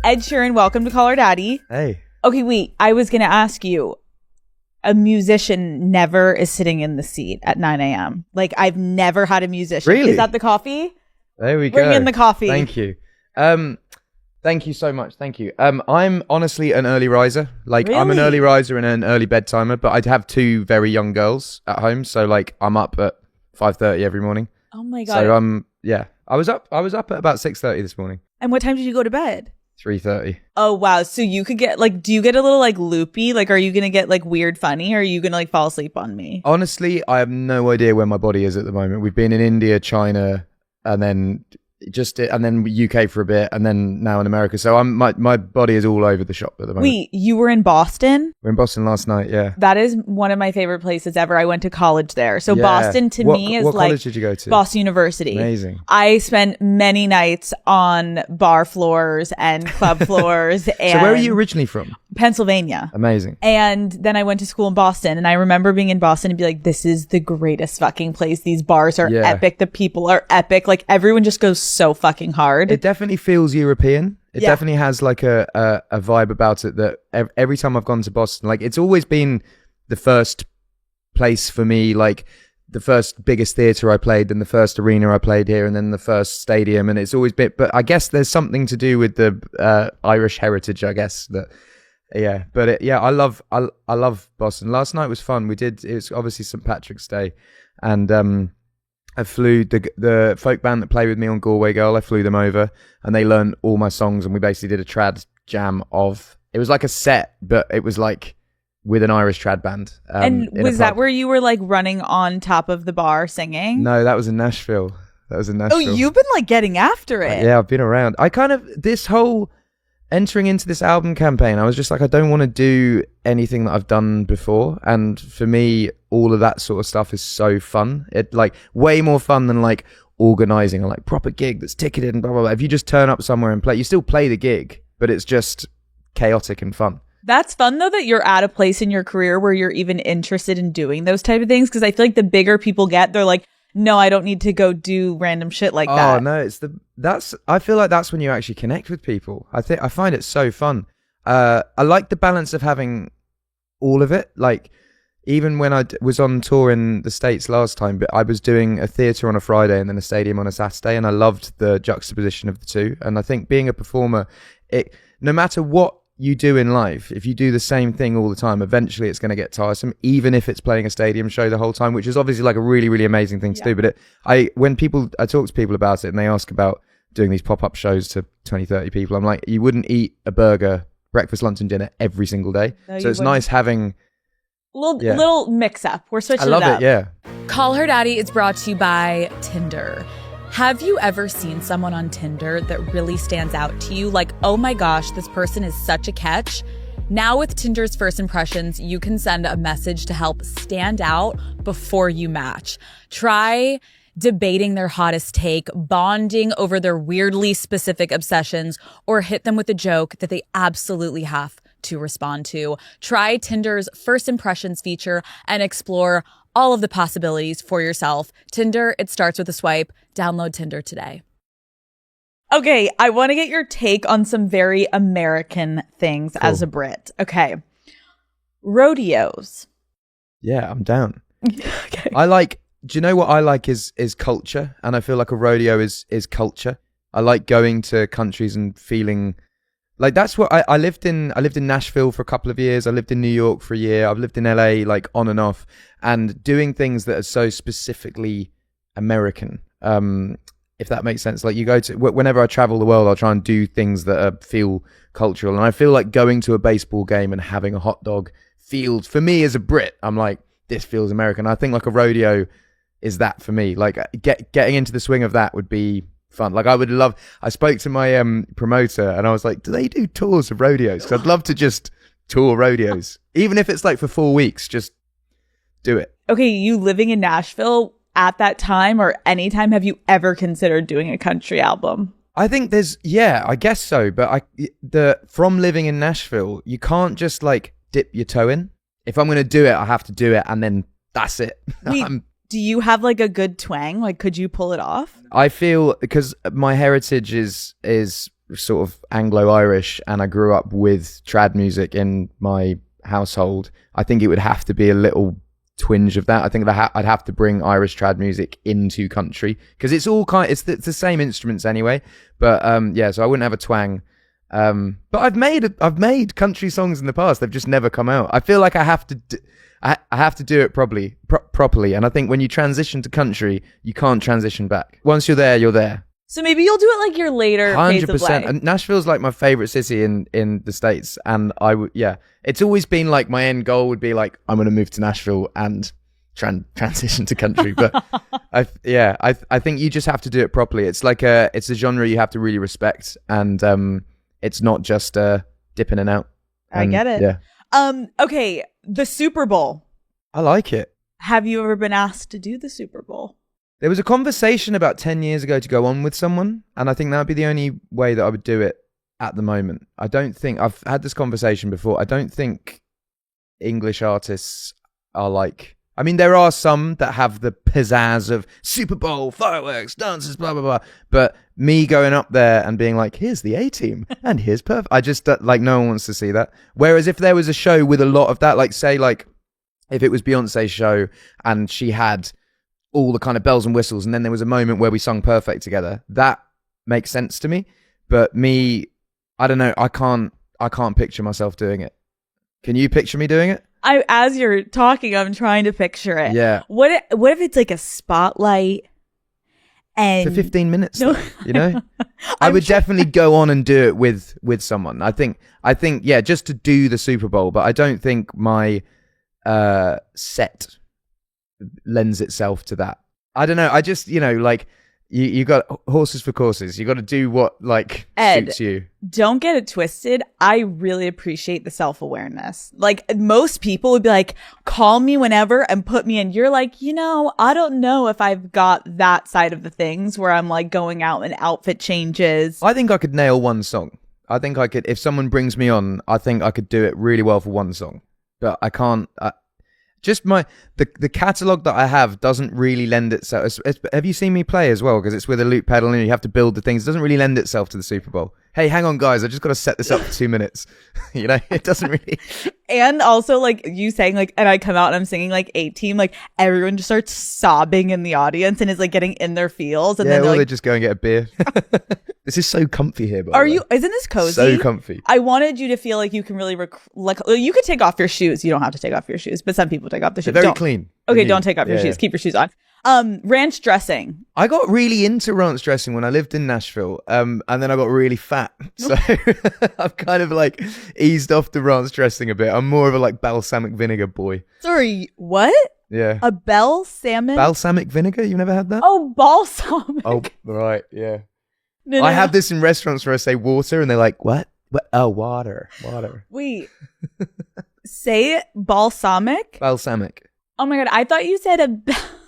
Ed Sheeran, welcome to Call Her Daddy. Hey. Okay, wait. I was going to ask you, a musician never is sitting in the seat at 9 a.m. Like, I've never had a musician. Really? Is that the coffee? There we go. Bring in the coffee. Thank you. Thank you so much. Thank you. I'm honestly an early riser. Like, I'm an Really? early riser and an early bedtimer, but I'd have two very young girls at home. So, like, I'm up at 5:30 every morning. Oh, my God. So, yeah. I was up at about 6:30 this morning. And what time did you go to bed? 3:30. Oh, wow. So you could get, like, do you get a little, like, loopy? Like, are you going to get, like, weird funny? Or are you going to, like, fall asleep on me? Honestly, I have no idea where my body is at the moment. We've been in India, China, and then UK for a bit, and then now in America. So my body is all over the shop at the moment. Wait, you were in Boston? We're in Boston last night, yeah. That is one of my favorite places ever. I went to college there. So Yeah. Boston to me is what like college did you go to? Boston University. Amazing. I spent many nights on bar floors and club floors. And So where are you originally from? Pennsylvania. Amazing. And then I went to school in Boston, and I remember being in Boston and be like, this is the greatest fucking place. These bars are Yeah. epic. The people are epic. Like, everyone just goes so fucking hard. It definitely feels European. It Yeah. definitely has like a vibe about it that every time I've gone to Boston, like it's always been the first place for me, like the first biggest theatre I played, then the first arena I played here, and then the first stadium. And it's always been, but I guess there's something to do with the Irish heritage, I guess, that. Yeah, but I love Boston. Last night was fun. It was obviously St. Patrick's Day, and I flew the folk band that played with me on Galway Girl. I flew them over, and they learned all my songs, and we basically did a trad jam it was like a set, but it was like with an Irish trad band. And was that where you were like running on top of the bar singing? No, that was in Nashville. Oh, you've been like getting after it. Yeah, I've been around. This whole entering into this album campaign, I was just like, I don't want to do anything that I've done before. And for me, all of that sort of stuff is so fun. It like way more fun than like organizing a like proper gig that's ticketed and blah, blah, blah. If you just turn up somewhere and play, you still play the gig, but it's just chaotic and fun. That's fun though, that you're at a place in your career where you're even interested in doing those type of things. Cause I feel like the bigger people get, they're like, no, I don't need to go do random shit like that. Oh no, I feel like that's when you actually connect with people. I find it so fun. I like the balance of having all of it. Like even when I was on tour in the States last time, but I was doing a theatre on a Friday and then a stadium on a Saturday, and I loved the juxtaposition of the two. And I think being a performer, no matter what you do in life, if you do the same thing all the time, eventually it's going to get tiresome, even if it's playing a stadium show the whole time, which is obviously like a really, really amazing thing to do. But I talk to people about it and they ask about doing these pop-up shows to 20, 30 people. I'm like, you wouldn't eat a burger, breakfast, lunch and dinner every single day. No, so it's nice having little mix up. We're switching it up. I love it, yeah. Call Her Daddy is brought to you by Tinder. Have you ever seen someone on Tinder that really stands out to you? Like, oh my gosh, this person is such a catch. Now with Tinder's first impressions, you can send a message to help stand out before you match. Try debating their hottest take, bonding over their weirdly specific obsessions, or hit them with a joke that they absolutely have to respond to. Try Tinder's first impressions feature and explore all of the possibilities for yourself. Tinder, it starts with a swipe. Download Tinder today. Okay, I want to get your take on some very American things as a Brit. Okay. Rodeos. Yeah, I'm down. Okay. Do you know what I like is culture, and I feel like a rodeo is culture. I like going to countries and feeling like that's what I lived in. I lived in Nashville for a couple of years. I lived in New York for a year. I've lived in LA, like on and off, and doing things that are so specifically American. If that makes sense. Like you go to, whenever I travel the world, I'll try and do things that feel cultural. And I feel like going to a baseball game and having a hot dog feels, for me as a Brit, I'm like, this feels American. I think like a rodeo is that for me. Like getting into the swing of that would be fun. Like I spoke to my promoter and I was like, do they do tours of rodeos? Because I'd love to just tour rodeos. Even if it's like for 4 weeks, just do it. Okay, you living in Nashville at that time or any time, have you ever considered doing a country album? I think I guess so. But from living in Nashville, you can't just like dip your toe in. If I'm going to do it, I have to do it. And then that's it. Wait, do you have like a good twang? Like, could you pull it off? I feel because my heritage is sort of Anglo-Irish and I grew up with trad music in my household, I think it would have to be a little twinge of that. I think I'd have to bring Irish trad music into country because it's all it's the same instruments anyway. But so I wouldn't have a twang. But I've made country songs in the past. They've just never come out. I feel like I have to do it properly. And I think when you transition to country, you can't transition back. Once you're there, you're there. So maybe you'll do it like your later phase of life. 100%. Nashville's like my favorite city in the States. And it's always been like my end goal would be like, I'm going to move to Nashville and transition to country. But I think you just have to do it properly. It's like it's a genre you have to really respect. And it's not just dip in and out. I get it. Yeah. Okay. The Super Bowl. I like it. Have you ever been asked to do the Super Bowl? There was a conversation about 10 years ago to go on with someone, and I think that would be the only way that I would do it at the moment. I don't think, I've had this conversation before, I don't think English artists are like, I mean, there are some that have the pizzazz of Super Bowl, fireworks, dances, blah, blah, blah, but me going up there and being like, here's the A-team, and here's perfect, I just, like, no one wants to see that. Whereas if there was a show with a lot of that, like, say, like, if it was Beyonce's show, and she had all the kind of bells and whistles, and then there was a moment where we sung perfect together. That makes sense to me. But me, I don't know. I can't picture myself doing it. Can you picture me doing it? As you're talking, I'm trying to picture it. Yeah. What if it's like a spotlight and for 15 minutes? No. Though, you know, I would definitely go on and do it with someone. I think, yeah, just to do the Super Bowl. But I don't think my set lends itself to that. I don't know. I just, like you got horses for courses. You got to do what like suits you. Don't get it twisted. I really appreciate the self-awareness. Like most people would be like, call me whenever and put me in. You're like, I don't know if I've got that side of the things where I'm like going out in outfit changes. I think I could nail one song. I think I could, if someone brings me on, I think I could do it really well for one song. But I can't. Just the catalog that I have doesn't really lend itself. Have you seen me play as well? Because it's with a loop pedal and you have to build the things. It doesn't really lend itself to the Super Bowl. Hey, hang on, guys. I just got to set this up for 2 minutes. It doesn't really. And also, like you saying, like, and I come out and I'm singing like A-Team, like everyone just starts sobbing in the audience and is like getting in their feels. And then they just go and get a beer. This is so comfy here. Isn't this cozy? So comfy. I wanted you to feel like you can really you could take off your shoes. You don't have to take off your shoes, but some people take off their shoes. They're very clean. Okay, don't take off your shoes. Keep your shoes on. Ranch dressing. I got really into ranch dressing when I lived in Nashville, and then I got really fat. So I've kind of like eased off the ranch dressing a bit. I'm more of a like balsamic vinegar boy. Sorry, what? Yeah. A balsamic vinegar? You've never had that? Oh, balsamic. Oh, right, yeah. No. I have this in restaurants where I say water, and they're like, what? Oh, water. Wait. Say balsamic? Balsamic. Oh my God, I thought you said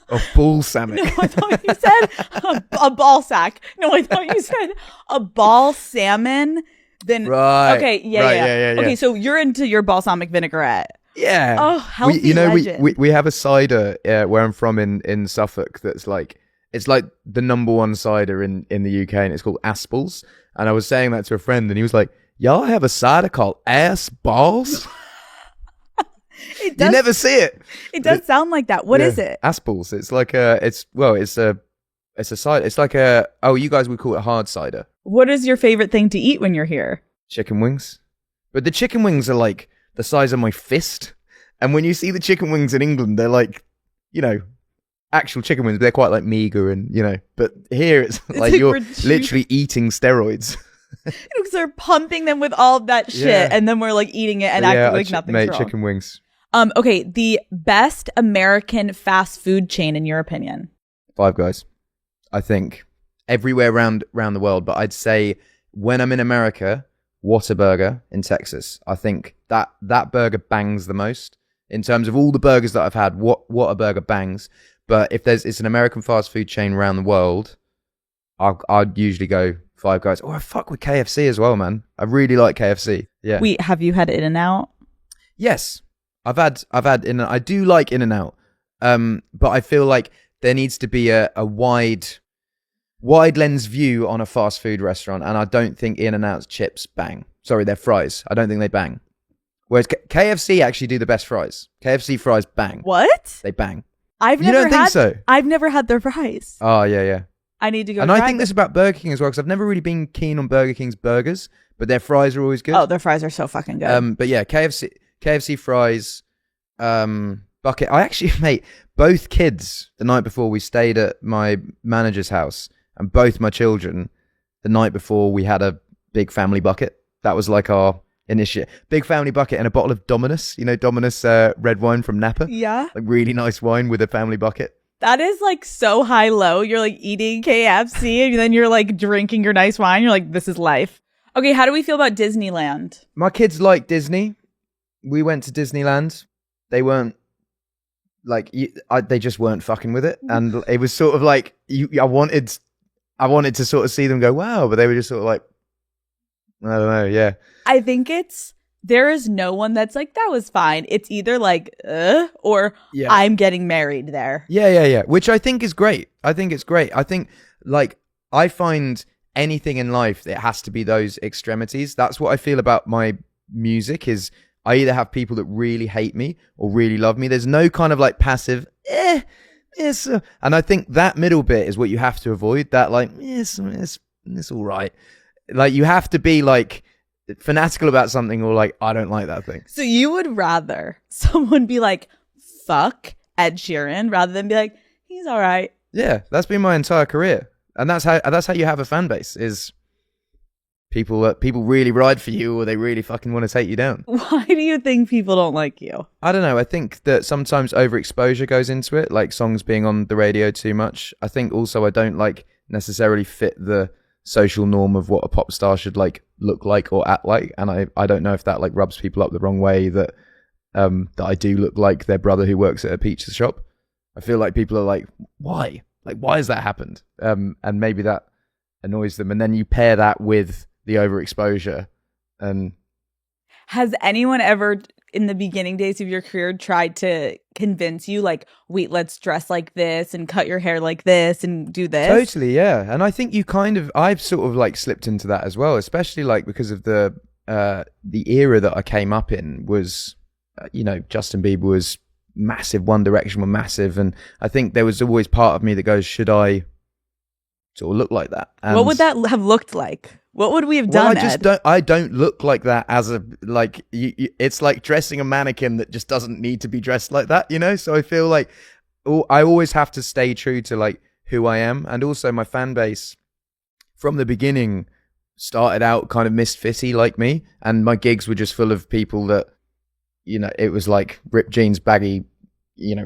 Oh, balsamic. No, I thought you said a ball sack. No, I thought you said a ball salmon. Then right. Okay, yeah. Okay, so you're into your balsamic vinaigrette. Yeah. Oh, healthy legend. We have a cider where I'm from in Suffolk that's like, it's like the number one cider in the UK, and it's called Aspel's. And I was saying that to a friend, and he was like, y'all have a cider called Ass Balls? You never see it. It does sound like that. What is it? Aspel's. It's like it's a cider. It's like you guys would call it hard cider. What is your favorite thing to eat when you're here? Chicken wings. But the chicken wings are like the size of my fist. And when you see the chicken wings in England, they're like, actual chicken wings. But they're quite like meager and, but here it's like you're literally eating steroids. Because they're pumping them with all that shit, and then we're like eating it and acting like nothing's wrong. Chicken wings. Okay, the best American fast food chain in your opinion? Five Guys. I think everywhere around the world, but I'd say when I'm in America, Whataburger in Texas. I think that burger bangs the most in terms of all the burgers that I've had. Whataburger bangs, but if it's an American fast food chain around the world, I'd usually go Five Guys. Or I fuck with KFC as well, man. I really like KFC. Yeah. Wait, have you had In-N-Out? Yes. I've had In-N-Out. I do like In-N-Out. But I feel like there needs to be a wide wide lens view on a fast food restaurant, and I don't think In-N-Out's chips bang. Sorry, their fries. I don't think they bang. Whereas KFC actually do the best fries. KFC fries bang. What? They bang. I've You never don't think had. so? I've never had their fries. Oh, yeah. I need to go. And try I think this about Burger King as well, because I've never really been keen on Burger King's burgers, but their fries are always good. Oh, their fries are so fucking good. But yeah, KFC fries, bucket. I actually, mate, both kids the night before we stayed at my manager's house, and both my children the night before we had a big family bucket. That was like our initiate. Big family bucket and a bottle of Dominus. You know, Dominus red wine from Napa. Yeah. Like really nice wine with a family bucket. That is like so high low. You're like eating KFC and then you're like drinking your nice wine. You're like, this is life. Okay, how do we feel about Disneyland? My kids like Disney. We went to Disneyland. They weren't like they just weren't fucking with it, and it was sort of like I wanted to sort of see them go wow, but they were just sort of like, I don't know. Yeah, I think there is no one that's like, that was fine. It's either like, or yeah. I'm getting married there. Yeah. Which I think is great. I think it's great. I think like I find anything in life, it has to be those extremities. That's what I feel about my music is I either have people that really hate me or really love me. There's no kind of like passive, it's, and I think that middle bit is what you have to avoid. That like, it's all right. Like you have to be like fanatical about something or like, I don't like that thing. So you would rather someone be like, fuck Ed Sheeran rather than be like, he's all right. Yeah, that's been my entire career. And that's how you have a fan base is people really ride for you or they really fucking want to take you down. Why do you think people don't like you? I don't know. I think that sometimes overexposure goes into it, like songs being on the radio too much. I think also I don't like necessarily fit the social norm of what a pop star should like look like or act like, and I don't know if that like rubs people up the wrong way that I do look like their brother who works at a pizza shop. I feel like people are like, why has that happened? And maybe that annoys them, and then you pair that with the overexposure. And has anyone ever in the beginning days of your career tried to convince you like, wait, let's dress like this and cut your hair like this and do this? Totally, yeah. And I think I've sort of like slipped into that as well, especially like because of the era that I came up in was, Justin Bieber was massive, One Direction were massive, and I think there was always part of me that goes, should I sort of look like that? And what would that have looked like? What would we have done? I don't look like that as a like. It's like dressing a mannequin that just doesn't need to be dressed like that, So I feel like I always have to stay true to like who I am, and also my fan base from the beginning started out kind of misfitty like me, and my gigs were just full of people that, it was like ripped jeans, baggy,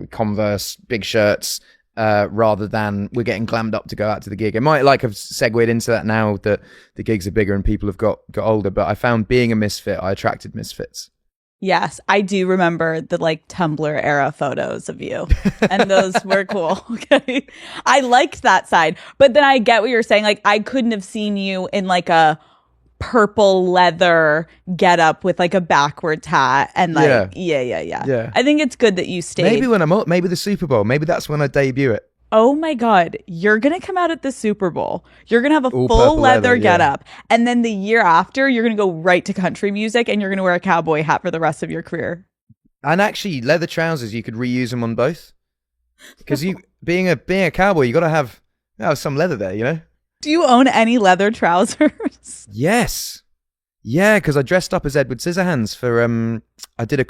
Converse, big shirts. Rather than we're getting glammed up to go out to the gig. It might like have segued into that now that the gigs are bigger and people have got older, but I found being a misfit, I attracted misfits. Yes, I do remember the like Tumblr era photos of you, and those were cool. Okay, I liked that side, but then I get what you're saying. Like I couldn't have seen you in like a purple leather get up with like a backwards hat and like yeah. I think it's good that you stayed. Maybe when I'm up, maybe the Super Bowl, maybe that's when I debut it. Oh my God, you're gonna come out at the Super Bowl. You're gonna have a All full leather yeah. get up, and then the year after, you're gonna go right to country music, and you're gonna wear a cowboy hat for the rest of your career. And actually, leather trousers, you could reuse them on both. Because being a cowboy, you got to have some leather there, Do you own any leather trousers? Yes. Yeah, because I dressed up as Edward Scissorhands for I do a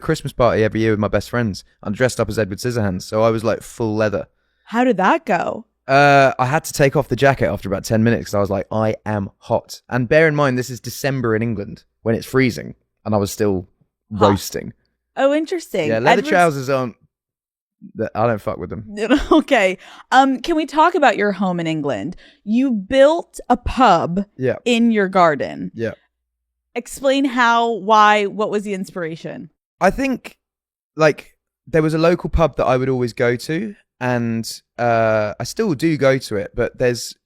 Christmas party every year with my best friends. I'm dressed up as Edward Scissorhands, so I was like full leather. How did that go? I had to take off the jacket after about 10 minutes because I was like, I am hot. And bear in mind, this is December in England when it's freezing, and I was still roasting. Oh, interesting. Yeah, leather trousers aren't. I don't fuck with them. Okay. Can we talk about your home in England? You built a pub in your garden. Yeah. Explain how, why, what was the inspiration? I think like there was a local pub that I would always go to, and I still do go to it, but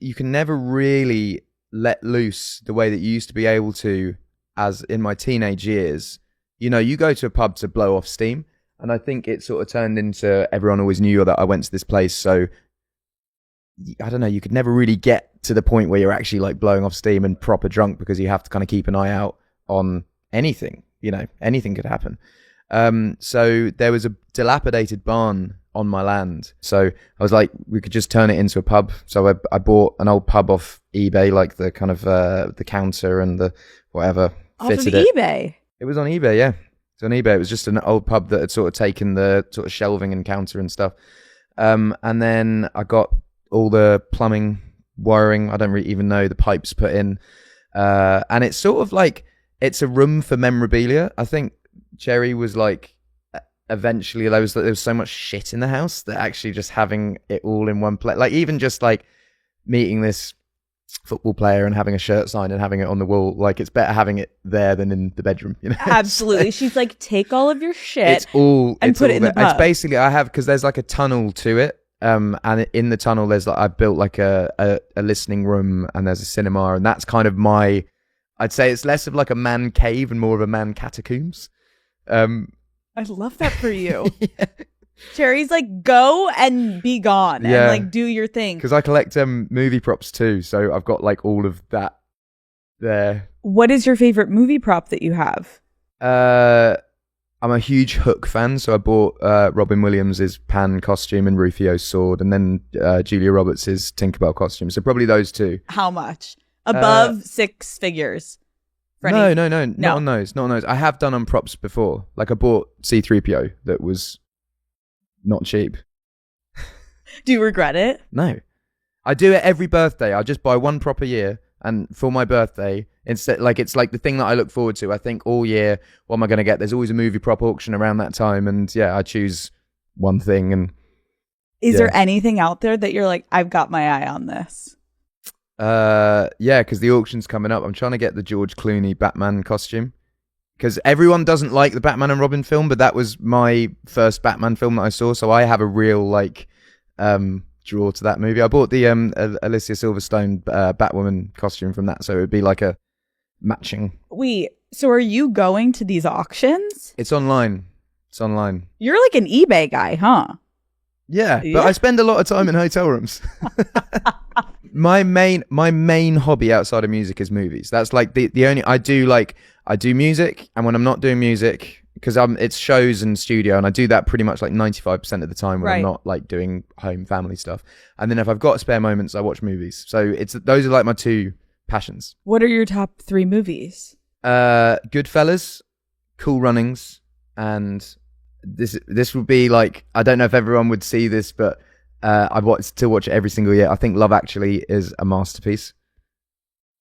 you can never really let loose the way that you used to be able to as in my teenage years. You go to a pub to blow off steam. And I think it sort of turned into everyone always knew that I went to this place. So I don't know, you could never really get to the point where you're actually like blowing off steam and proper drunk, because you have to kind of keep an eye out on anything. Anything could happen. So there was a dilapidated barn on my land. So I was like, we could just turn it into a pub. So I bought an old pub off eBay, like the kind of the counter and the whatever. Off of fitted eBay? It was on eBay, yeah. It's on eBay. It was just an old pub that had sort of taken the sort of shelving and counter and stuff. And then I got all the plumbing, wiring, I don't really even know, the pipes put in. And it's sort of like, it's a room for memorabilia. I think Cherry was like, eventually there was so much shit in the house that actually just having it all in one place, like even just like meeting this football player and having a shirt signed and having it on the wall, like it's better having it there than in the bedroom, Absolutely. She's like, take all of your shit it's all and put it in the pub. It's basically, I have, because there's like a tunnel to it, and in the tunnel there's like, I built like a listening room, and there's a cinema, and that's kind of my, I'd say it's less of like a man cave and more of a man catacombs. I love that for you. Yeah. Cherry's like, go and be gone and like do your thing. Because I collect movie props too, so I've got like all of that there. What is your favorite movie prop that you have? I'm a huge Hook fan, so I bought Robin Williams' Pan costume and Rufio's sword, and then Julia Roberts' Tinkerbell costume. So probably those two. How much? Above 6 figures? No, not on those. Not on those. I have done on props before. Like I bought C-3PO that was not cheap. Do you regret it? No. I do it every birthday. I just buy one prop a year, and for my birthday, instead, like it's like the thing that I look forward to. I think all year, what am I going to get? There's always a movie prop auction around that time, and yeah, I choose one thing. And is there anything out there that you're like, I've got my eye on this? Yeah, because the auction's coming up. I'm trying to get the George Clooney Batman costume, because everyone doesn't like the Batman and Robin film, but that was my first Batman film that I saw, so I have a real like draw to that movie. I bought the Alicia Silverstone Batwoman costume from that, so it would be like a matching. Wait, so are you going to these auctions? It's online. You're like an eBay guy, huh? Yeah, but I spend a lot of time in hotel rooms. My main hobby outside of music is movies. That's like the only, I do music, and when I'm not doing music, because it's shows and studio, and I do that pretty much like 95% of the time when I'm not like doing home family stuff. And then if I've got spare moments, I watch movies. So those are like my two passions. What are your top 3 movies? Goodfellas, Cool Runnings, and this would be like, I don't know if everyone would see this, but I still watch it every single year. I think Love Actually is a masterpiece.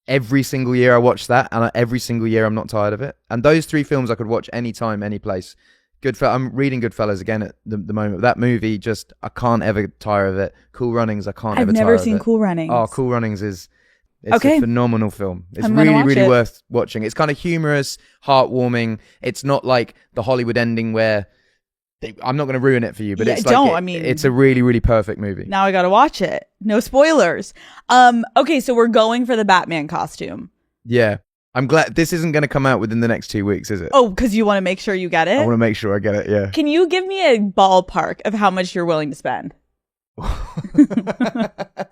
Every single year I watch that, and every single year I'm not tired of it. And those 3 films I could watch anytime, any place. I'm reading Goodfellas again at the moment. That movie, just, I can't ever tire of it. Cool Runnings, I can't ever tire of it. I've never seen Cool Runnings. Oh, Cool Runnings it's a phenomenal film. It's really worth watching. It's kind of humorous, heartwarming. It's not like the Hollywood ending where I'm not going to ruin it for you, but it's like it's a really, really perfect movie. Now I got to watch it. No spoilers. Okay, so we're going for the Batman costume. Yeah. I'm glad this isn't going to come out within the next 2 weeks, is it? Oh, because you want to make sure you get it? I want to make sure I get it, yeah. Can you give me a ballpark of how much you're willing to spend? I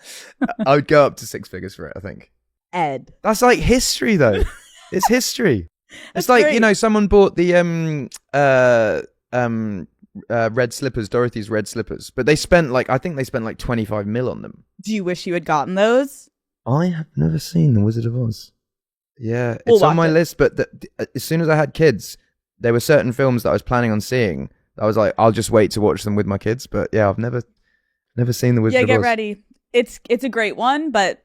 would go up to 6 figures for it, I think. Ed. That's like history, though. It's history. It's like, great. Someone bought the red slippers, Dorothy's red slippers, but I think they spent like 25 mil on them. Do you wish you had gotten those? I have never seen The Wizard of Oz. Yeah, it's on my list, but as soon as I had kids, there were certain films that I was planning on seeing. I was like, I'll just wait to watch them with my kids. But yeah, I've never seen The Wizard of Oz. Yeah, get ready. It's a great one, but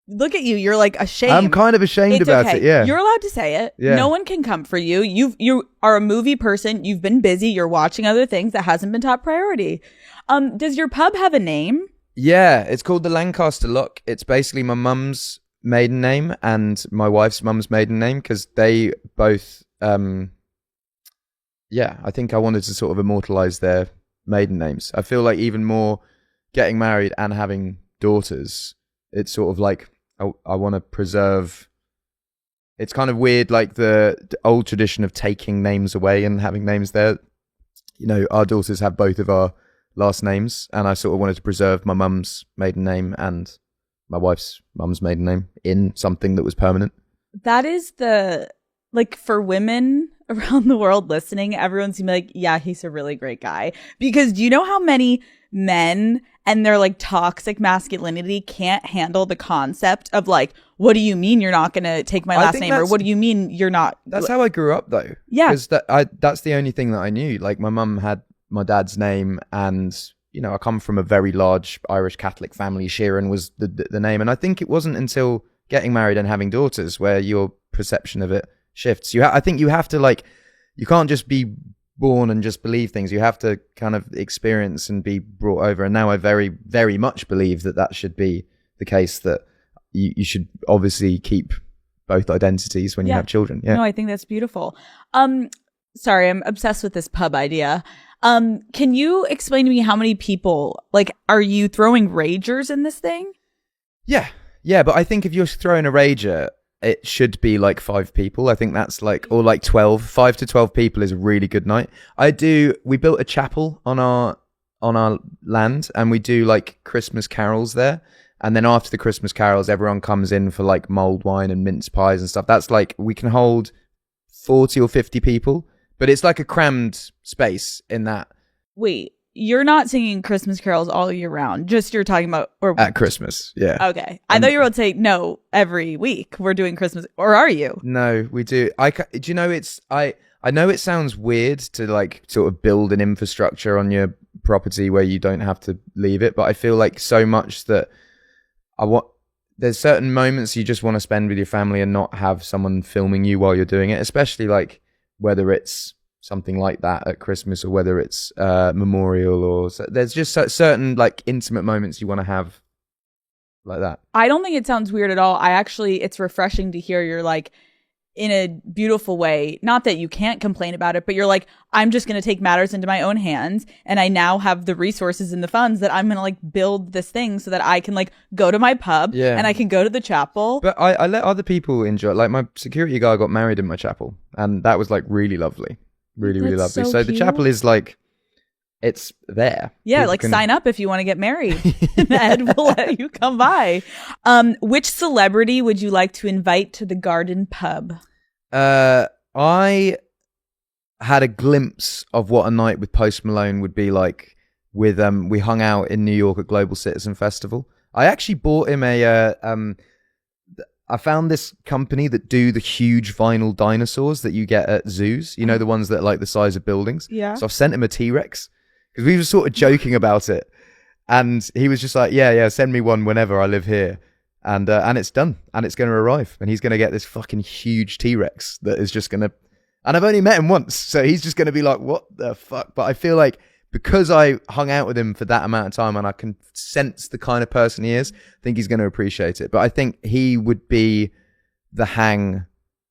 look at you. You're like ashamed. I'm kind of ashamed about it, yeah. You're allowed to say it. Yeah. No one can come for you. You are a movie person. You've been busy. You're watching other things. That hasn't been top priority. Does your pub have a name? Yeah, it's called the Lancaster Lock. It's basically my mum's maiden name and my wife's mum's maiden name, because they both, I think I wanted to sort of immortalize their maiden names. I feel like even more getting married and having daughters, it's sort of like, I want to preserve. It's kind of weird, like the old tradition of taking names away and having names there. Our daughters have both of our last names, and I sort of wanted to preserve my mum's maiden name and my wife's mum's maiden name in something that was permanent. That is like for women around the world listening, everyone's gonna be like, yeah, he's a really great guy. Because do you know how many men and their like toxic masculinity can't handle the concept of like, what do you mean you're not gonna take my last name? Or what do you mean you're not? That's how I grew up though. Yeah. Because that's the only thing that I knew. Like my mum had my dad's name, and you know, I come from a very large Irish Catholic family. Sheeran was the name. And I think it wasn't until getting married and having daughters where your perception of it shifts. I think you have to like, you can't just be born and just believe things. You have to kind of experience and be brought over. And now I very, very much believe that should be the case, that you should obviously keep both identities when you have children. Yeah. No, I think that's beautiful. Sorry, I'm obsessed with this pub idea. Can you explain to me how many people, like, are you throwing ragers in this thing? Yeah, but I think if you're throwing a rager, it should be like 5 people. I think that's like, or like 12. 5 to 12 people is a really good night. We built a chapel on our land, and we do like Christmas carols there. And then after the Christmas carols, everyone comes in for like mulled wine and mince pies and stuff. That's like, we can hold 40 or 50 people, but it's like a crammed space in that. Wait, you're not singing Christmas carols all year round. Just you're talking about at Christmas. Yeah. Okay. I thought you were about to say no, every week we're doing Christmas, or are you? No, we do. Do you know I know it sounds weird to like sort of build an infrastructure on your property where you don't have to leave it, but I feel like so much that there's certain moments you just want to spend with your family and not have someone filming you while you're doing it, especially like whether it's something like that at Christmas or whether it's memorial, or there's just certain like intimate moments you want to have like that. I don't think it sounds weird at all. It's refreshing to hear you're like, in a beautiful way, not that you can't complain about it, but you're like, I'm just going to take matters into my own hands, and I now have the resources and the funds that I'm going to like build this thing so that I can like go to my pub and I can go to the chapel. But I let other people enjoy it. Like my security guy got married in my chapel, and that was like really lovely. Really lovely. So the chapel is like, it's there. Yeah, like sign up if you want to get married. Ed will let you come by. Which celebrity would you like to invite to the garden pub? I had a glimpse of what a night with Post Malone would be like. We hung out in New York at Global Citizen Festival. I actually bought him I found this company that do the huge vinyl dinosaurs that you get at zoos. You know, the ones that are like the size of buildings. Yeah. So I've sent him a T-Rex because we were sort of joking about it. And he was just like, yeah, send me one whenever I live here. And it's done. And it's going to arrive. And he's going to get this fucking huge T-Rex that is just going to... And I've only met him once. So he's just going to be like, what the fuck? But I feel like because I hung out with him for that amount of time and I can sense the kind of person he is, I think he's going to appreciate it. But I think he would be the hang.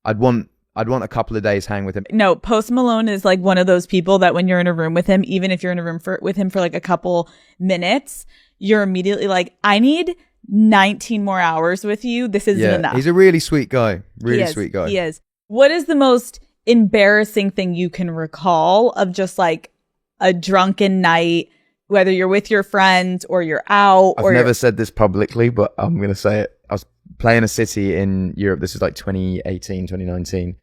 I'd want a couple of days hang with him. No, Post Malone is like one of those people that when you're in a room with him, even if you're in a room with him for like a couple minutes, you're immediately like, I need 19 more hours with you. This isn't enough. He's a really sweet guy. Sweet guy. He is. What is the most embarrassing thing you can recall of just like a drunken night, whether you're with your friends or you're out? I've never said this publicly, but I'm going to say it. I was playing a city in Europe. This was like 2018, 2019.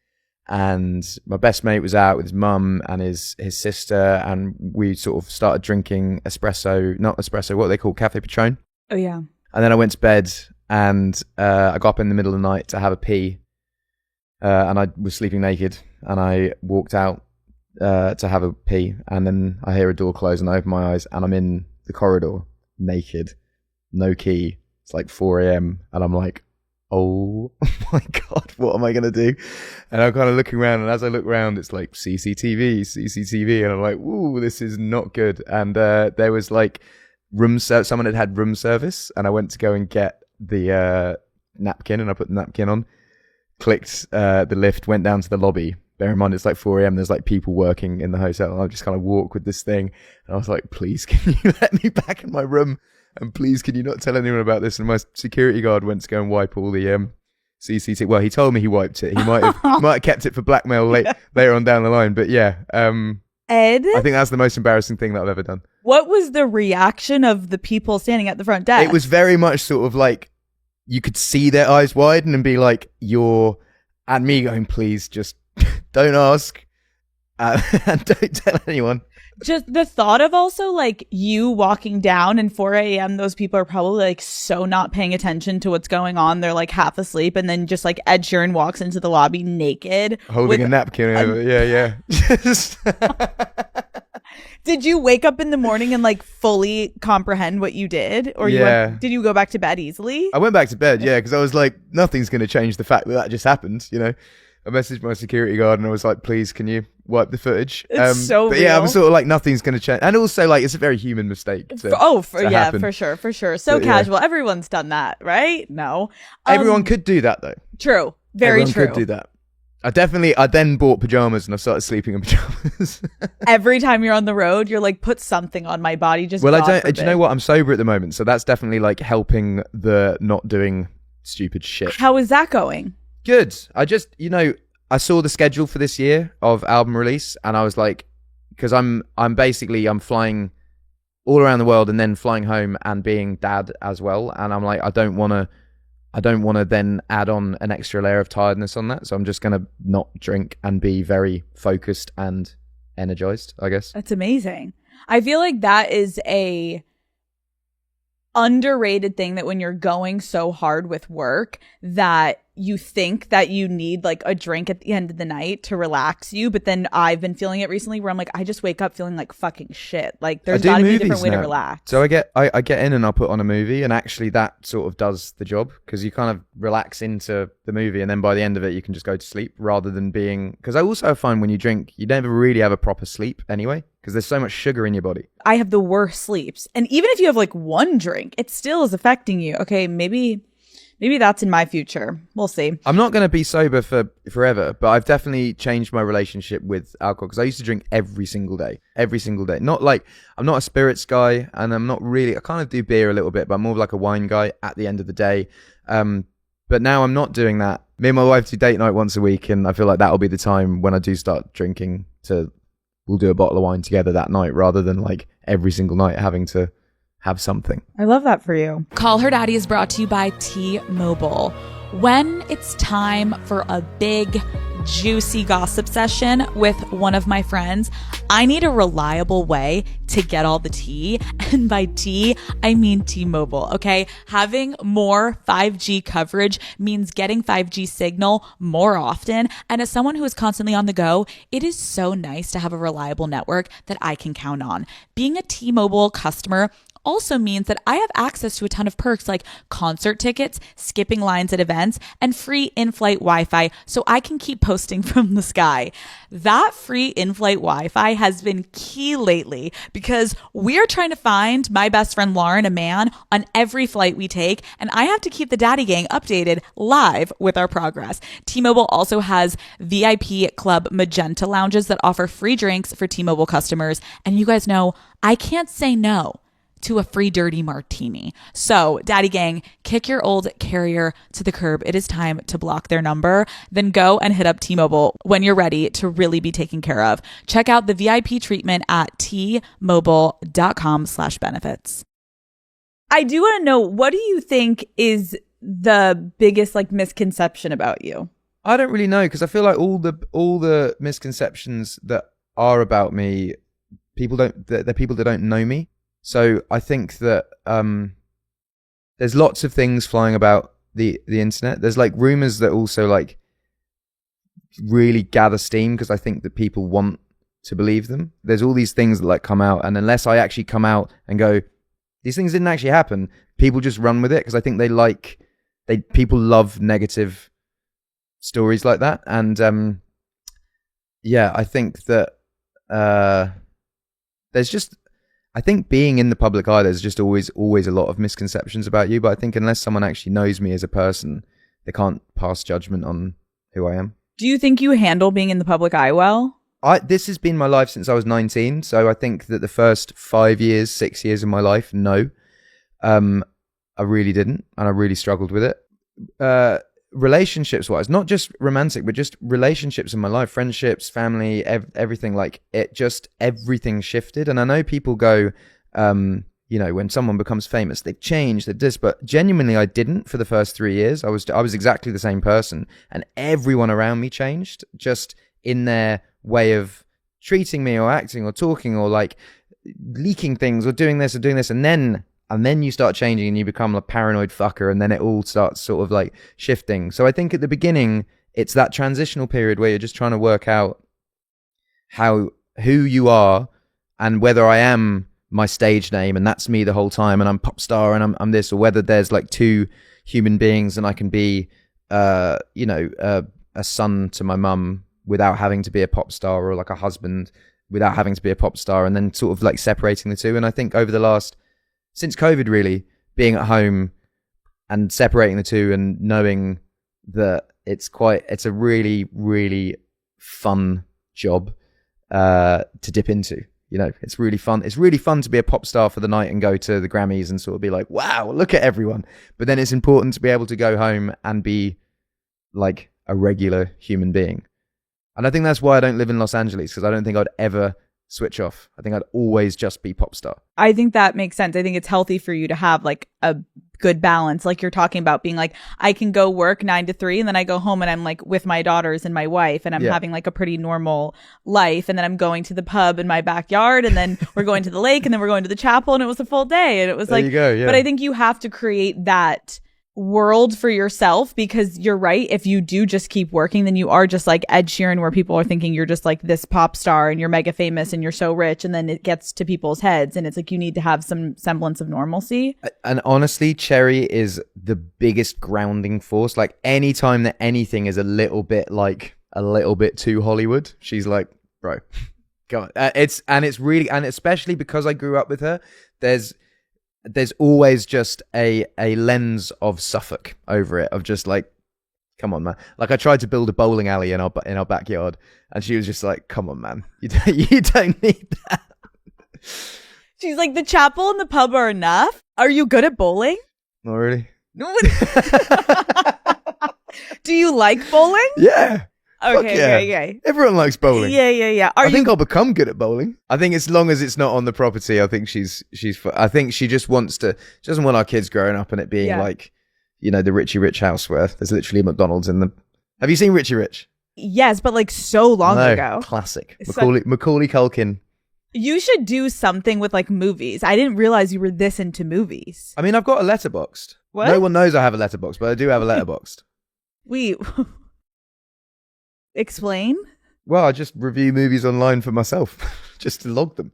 And my best mate was out with his mum and his sister. And we sort of started drinking not espresso, what they call Cafe Patron. Oh, yeah. And then I went to bed and I got up in the middle of the night to have a pee. And I was sleeping naked. And I walked out to have a pee, and then I hear a door close and I open my eyes and I'm in the corridor naked, no key. It's like 4 a.m. and I'm like, oh my God, what am I going to do? And I'm kind of looking around, and as I look around, it's like CCTV. And I'm like, ooh, this is not good. And there was like someone had room service, and I went to go and get the napkin, and I put the napkin on, clicked the lift, went down to the lobby. Bear in mind, it's like 4 a.m. There's like people working in the hotel. And I just kind of walk with this thing. And I was like, please, can you let me back in my room? And please, can you not tell anyone about this? And my security guard went to go and wipe all the CCTV. Well, he told me he wiped it. He might have kept it for blackmail later on down the line. But yeah, Ed? I think that's the most embarrassing thing that I've ever done. What was the reaction of the people standing at the front desk? It was very much sort of like you could see their eyes widen and be like, and me going, please just don't ask and don't tell anyone. Just the thought of also like you walking down and 4 a.m. those people are probably like so not paying attention to what's going on. They're like half asleep, and then just like Ed Sheeran walks into the lobby naked. Holding a napkin over. Yeah. Did you wake up in the morning and like fully comprehend what you did? Or did you go back to bed easily? I went back to bed, yeah, because I was like, nothing's going to change the fact that just happened, you know? I messaged my security guard and I was like, please, can you wipe the footage? It's so but real. yeah, I'm sort of like, nothing's going to change. And also, like, it's a very human mistake. Happen. For sure. So but, casual. Yeah. Everyone's done that, right? No. Everyone could do that, though. True. Very Everyone true. Everyone could do that. I then bought pajamas and I started sleeping in pajamas. Every time you're on the road, you're like, put something on my body. Just well, God do you know what? I'm sober at the moment, so that's definitely like helping the not doing stupid shit. How is that going? Good. I saw the schedule for this year of album release, and I was like, because I'm flying all around the world and then flying home and being dad as well, and I'm like, I don't want to then add on an extra layer of tiredness on that. So I'm just going to not drink and be very focused and energized, I guess. That's amazing. I feel like that is a underrated thing, that when you're going so hard with work that you think that you need like a drink at the end of the night to relax you. But then I've been feeling it recently where I'm like, I just wake up feeling like fucking shit. Like there's got to be a different way to relax. So I get in and I'll put on a movie, and actually that sort of does the job, because you kind of relax into the movie and then by the end of it you can just go to sleep, rather than being, because I also find when you drink you never really have a proper sleep anyway, because there's so much sugar in your body. I have the worst sleeps. And even if you have like one drink, it still is affecting you. Okay, maybe that's in my future. We'll see. I'm not going to be sober for forever, but I've definitely changed my relationship with alcohol, because I used to drink every single day. Not like, I'm not a spirits guy, and I'm not really, I kind of do beer a little bit, but I'm more of like a wine guy at the end of the day. But now I'm not doing that. Me and my wife do date night once a week, and I feel like that'll be the time when I do start drinking. We'll do a bottle of wine together that night, rather than like every single night having to have something. I love that for you. Call Her Daddy is brought to you by T-Mobile. When it's time for a big, juicy gossip session with one of my friends, I need a reliable way to get all the tea. And by tea, I mean T-Mobile, okay? Having more 5G coverage means getting 5G signal more often. And as someone who is constantly on the go, it is so nice to have a reliable network that I can count on. Being a T-Mobile customer also means that I have access to a ton of perks like concert tickets, skipping lines at events, and free in-flight Wi-Fi, so I can keep posting from the sky. That free in-flight Wi-Fi has been key lately, because we're trying to find my best friend Lauren a man on every flight we take, and I have to keep the Daddy Gang updated live with our progress. T-Mobile also has VIP Club Magenta lounges that offer free drinks for T-Mobile customers, and you guys know I can't say no to a free dirty martini. So, Daddy Gang, kick your old carrier to the curb. It is time to block their number. Then go and hit up T-Mobile when you're ready to really be taken care of. Check out the VIP treatment at tmobile.com/benefits. I do want to know, what do you think is the biggest like misconception about you? I don't really know, because I feel like all the misconceptions that are about me, they're people that don't know me. So I think that there's lots of things flying about the internet. There's like rumors that also like really gather steam, because I think that people want to believe them. There's all these things that like come out, and unless I actually come out and go, these things didn't actually happen, people just run with it, because I think people love negative stories like that. And yeah, I think that there's just, I think being in the public eye, there's just always a lot of misconceptions about you. But I think unless someone actually knows me as a person, they can't pass judgment on who I am. Do you think you handle being in the public eye well? This has been my life since I was 19. So I think that the first 6 years of my life, no, I really didn't. And I really struggled with it. Relationships wise, not just romantic, but just relationships in my life, friendships, family, everything, like it just, everything shifted. And I know people go, You know, when someone becomes famous, they've changed, they've this, but genuinely I didn't for the first 3 years. I was exactly the same person, and everyone around me changed just in their way of treating me or acting or talking or like leaking things or doing this, and then you start changing and you become a paranoid fucker, and then it all starts sort of like shifting. So I think at the beginning it's that transitional period where you're just trying to work out who you are and whether I am my stage name and that's me the whole time and I'm pop star and I'm this, or whether there's like two human beings and I can be a son to my mum without having to be a pop star, or like a husband without having to be a pop star, and then sort of like separating the two. And I think since COVID really, being at home and separating the two and knowing that it's a really, really fun job to dip into. You know, it's really fun. It's really fun to be a pop star for the night and go to the Grammys and sort of be like, wow, look at everyone. But then it's important to be able to go home and be like a regular human being. And I think that's why I don't live in Los Angeles, because I don't think I'd ever switch off. I think I'd always just be pop star. I think that makes sense. I think it's healthy for you to have like a good balance, like you're talking about, being like, I can go work 9 to 3 and then I go home and I'm like with my daughters and my wife and I'm having like a pretty normal life, and then I'm going to the pub in my backyard, and then we're going to the lake, and then we're going to the chapel, and it was a full day, and it was there like you go, yeah. But I think you have to create that world for yourself, because you're right, if you do just keep working, then you are just like Ed Sheeran, where people are thinking you're just like this pop star and you're mega famous and you're so rich, and then it gets to people's heads, and it's like you need to have some semblance of normalcy. And honestly, Cherry is the biggest grounding force. Like anytime that anything is a little bit too Hollywood, she's like, bro, come on. It's really, and especially because I grew up with her, there's always just a lens of Suffolk over it, of just like, come on, man. Like I tried to build a bowling alley in our backyard, and she was just like, come on, man, you don't need that. She's like, the chapel and the pub are enough. Are you good at bowling? Not really. No. Do you like bowling? Yeah. Okay. Everyone likes bowling. Yeah. I think I'll become good at bowling. I think as long as it's not on the property, I think she's. I think she just wants to. She doesn't want our kids growing up and it being like, you know, the Richie Rich house where there's literally a McDonald's in the. Have you seen Richie Rich? Yes, but like so long ago. Classic. Macaulay Culkin. You should do something with like movies. I didn't realize you were this into movies. I mean, I've got a letterboxd. What? No one knows I have a letterboxd, but I do have a letterboxd. Wait. Explain? Well, I just review movies online for myself, just to log them,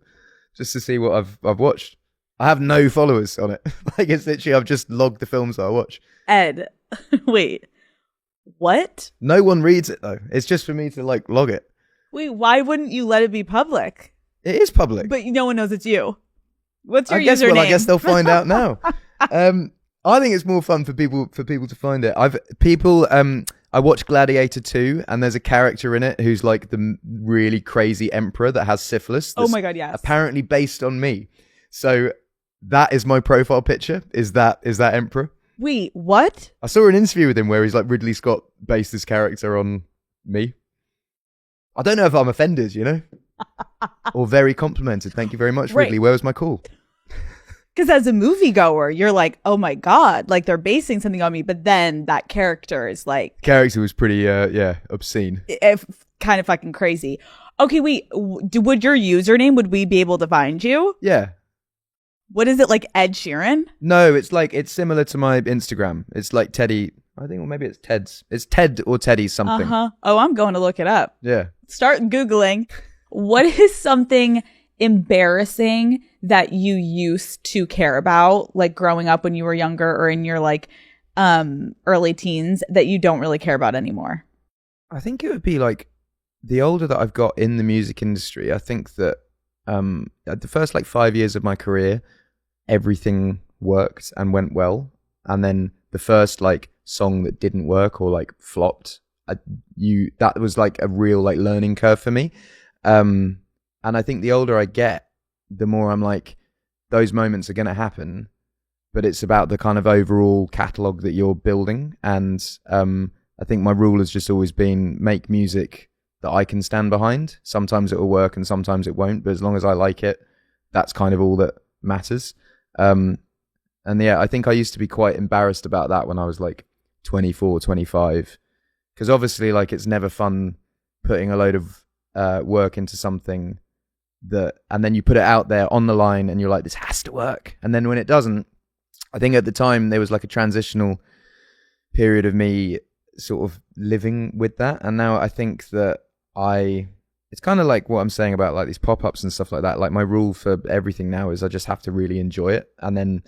just to see what I've watched. I have no followers on it. Like it's literally, I've just logged the films that I watch. Ed, wait, what? No one reads it though. It's just for me to like log it. Wait, why wouldn't you let it be public? It is public, but no one knows it's you. What's your username? Well, I guess they'll find out now. I think it's more fun for people to find it. I watched Gladiator 2, and there's a character in it who's like the really crazy emperor that has syphilis. Oh my God, yes. Apparently based on me. So that is my profile picture, is that emperor. Wait, what? I saw an interview with him where he's like, Ridley Scott based his character on me. I don't know if I'm offended, you know? Or very complimented. Thank you very much, Ridley. Where was my call? Because as a moviegoer, you're like, oh my God, like they're basing something on me. But then that character is like... Character was pretty, obscene. Kind of fucking crazy. Okay, wait, would your username, would we be able to find you? Yeah. What is it, like Ed Sheeran? No, it's similar to my Instagram. It's like Teddy, I think, or maybe it's Ted's. It's Ted or Teddy something. Oh, I'm going to look it up. Yeah. Start Googling. What is something embarrassing that you used to care about, like growing up when you were younger or in your like early teens, that you don't really care about anymore? I think it would be like the older that I've got in the music industry, I think that the first like 5 years of my career, everything worked and went well. And then the first like song that didn't work or like flopped, that was like a real like learning curve for me. And I think the older I get, the more I'm like, those moments are going to happen, but it's about the kind of overall catalog that you're building. And I think my rule has just always been make music that I can stand behind. Sometimes it will work and sometimes it won't, but as long as I like it, that's kind of all that matters. And yeah, I think I used to be quite embarrassed about that when I was like 24, 25, because obviously like it's never fun putting a load of work into something and then you put it out there on the line and you're like, this has to work. And then when it doesn't, I think at the time there was like a transitional period of me sort of living with that. And now I think that it's kind of like what I'm saying about like these pop-ups and stuff like that. Like my rule for everything now is I just have to really enjoy it. And then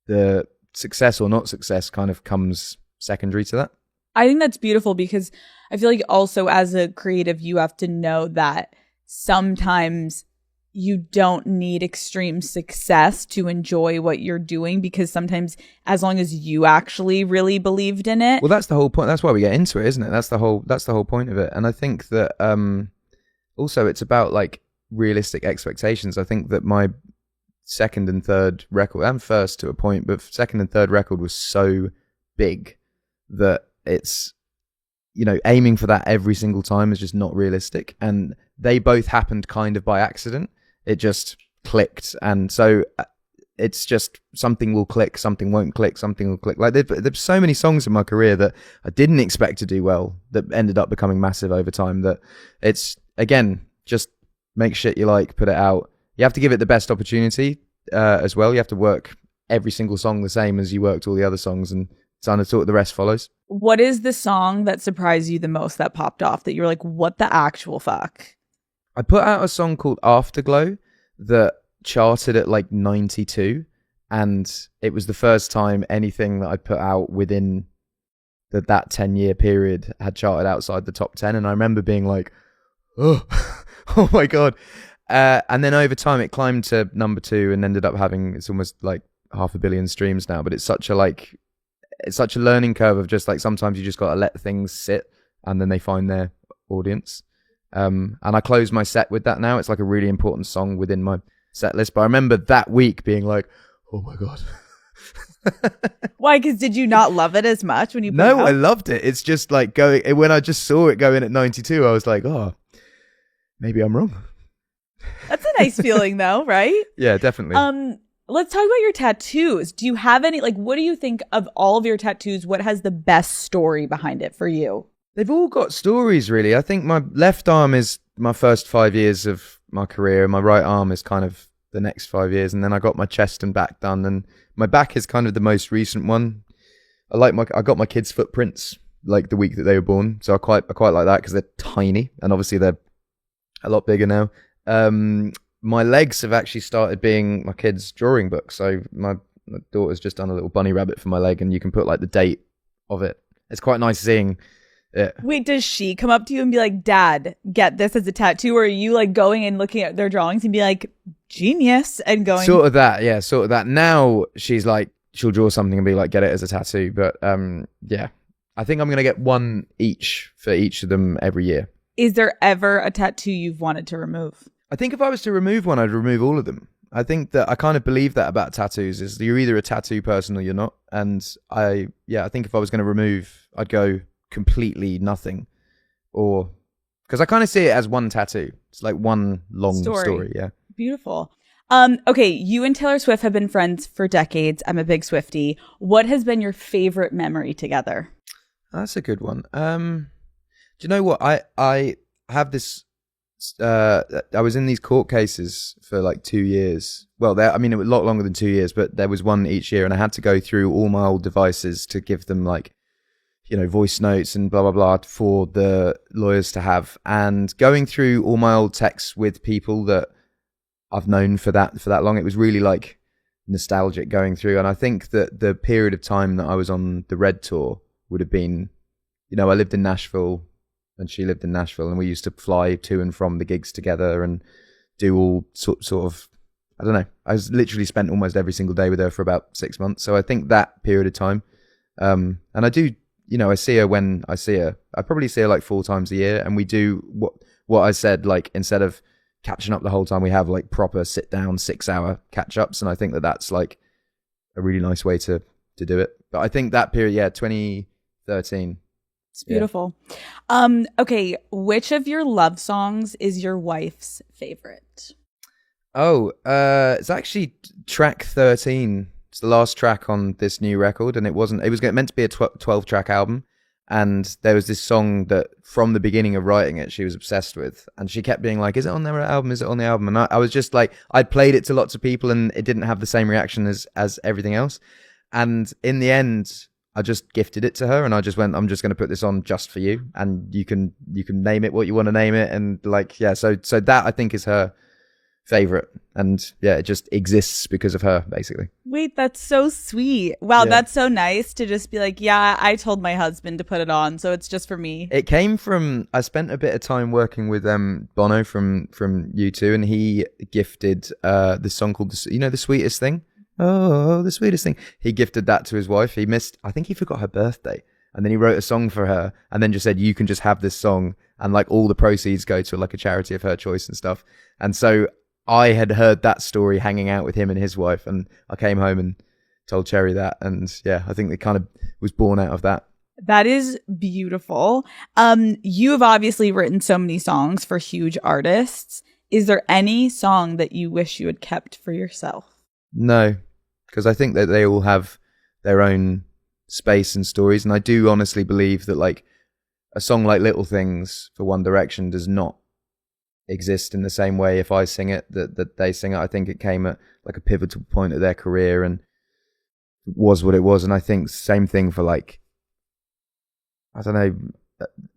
the success or not success kind of comes secondary to that. I think that's beautiful because I feel like also as a creative, you have to know that sometimes you don't need extreme success to enjoy what you're doing, because sometimes as long as you actually really believed in it. Well, that's the whole point. That's why we get into it, isn't it? That's the whole point of it. And I think that also it's about like realistic expectations. I think that my second and third record, and first to a point, but second and third record was so big that it's, aiming for that every single time is just not realistic. And they both happened kind of by accident. It just clicked. And so it's just something will click, something won't click, something will click. Like there's so many songs in my career that I didn't expect to do well that ended up becoming massive over time, that it's, again, just make shit you like, put it out. You have to give it the best opportunity as well. You have to work every single song the same as you worked all the other songs, and it's unattaught, the rest follows. What is the song that surprised you the most that popped off that you're like, what the actual fuck? I put out a song called Afterglow that charted at like 92, and it was the first time anything that I put out within that 10-year period had charted outside the top 10. And I remember being like, oh, oh my God. And then over time it climbed to number 2 and ended up having, it's almost like 500 million streams now. But it's such a learning curve of just like, sometimes you just got to let things sit and then they find their audience. And I close my set with that now. It's like a really important song within my set list. But I remember that week being like, oh my God. Why? Because did you not love it as much when you put it No, out? I loved it. It's just like when I just saw it go in at 92, I was like, oh, maybe I'm wrong. That's a nice feeling though, right? Yeah, definitely. Let's talk about your tattoos. Do you have any, like, what do you think of all of your tattoos? What has the best story behind it for you? They've all got stories, really. I think my left arm is my first 5 years of my career. My right arm is kind of the next 5 years. And then I got my chest and back done. And my back is kind of the most recent one. I got my kids' footprints like the week that they were born. So I quite like that because they're tiny. And obviously they're a lot bigger now. My legs have actually started being my kids' drawing book. So my daughter's just done a little bunny rabbit for my leg, and you can put like the date of it. It's quite nice seeing it. Wait, does she come up to you and be like, Dad, get this as a tattoo? Or are you like going and looking at their drawings and be like, genius, and going? Sort of that, yeah, sort of that. Now she's like, she'll draw something and be like, get it as a tattoo. But yeah, I think I'm going to get one each for each of them every year. Is there ever a tattoo you've wanted to remove? I think if I was to remove one, I'd remove all of them. I think that I kind of believe that about tattoos, is you're either a tattoo person or you're not. And I think if I was going to remove, I'd go completely nothing, or because I kind of see it as one tattoo. It's like one long story. Yeah. Beautiful. Okay, you and Taylor Swift have been friends for decades. I'm a big Swiftie. What has been your favorite memory together? That's a good one. Do you know what? I have this. I was in these court cases for like 2 years. Well, it was a lot longer than 2 years, but there was one each year, and I had to go through all my old devices to give them like, voice notes and blah, blah, blah for the lawyers to have. And going through all my old texts with people that I've known for that long, it was really like nostalgic going through. And I think that the period of time that I was on the Red Tour would have been, I lived in Nashville and she lived in Nashville, and we used to fly to and from the gigs together and do all sort of, I don't know. I was literally spent almost every single day with her for about 6 months. So I think that period of time, and I do, I see her when I see her. I probably see her like 4 times a year, and we do what I said, like instead of catching up the whole time, we have like proper sit down 6-hour catch ups. And I think that that's like a really nice way to do it. But I think that period, 2013. It's beautiful. Yeah. Okay, which of your love songs is your wife's favorite? It's actually track 13. It's the last track on this new record, and it was meant to be a 12 track album. And there was this song that from the beginning of writing it, she was obsessed with. And she kept being like, is it on their album? Is it on the album? And I was just like, I'd played it to lots of people and it didn't have the same reaction as everything else. And in the end, I just gifted it to her and I just went, I'm just going to put this on just for you. And you can name it what you want to name it. And like, yeah, so that I think is her favorite, and yeah, it just exists because of her, basically. Wait, that's so sweet. Wow, Yeah. that's so nice to just be like, yeah, I told my husband to put it on, so it's just for me. It came from, I spent a bit of time working with Bono from U2, and he gifted this song called The Sweetest Thing. Oh, The Sweetest Thing. He gifted that to his wife. I think he forgot her birthday, and then he wrote a song for her and then just said, you can just have this song, and like all the proceeds go to like a charity of her choice and stuff. And so I had heard that story hanging out with him and his wife, and I came home and told Cherry that, and yeah, I think it kind of was born out of that. That is beautiful. You have obviously written so many songs for huge artists. Is there any song that you wish you had kept for yourself? No, because I think that they all have their own space and stories, and I do honestly believe that like a song like Little Things for One Direction does not exist in the same way if I sing it that they sing it. I think it came at like a pivotal point of their career and was what it was. And I think same thing for like, I don't know,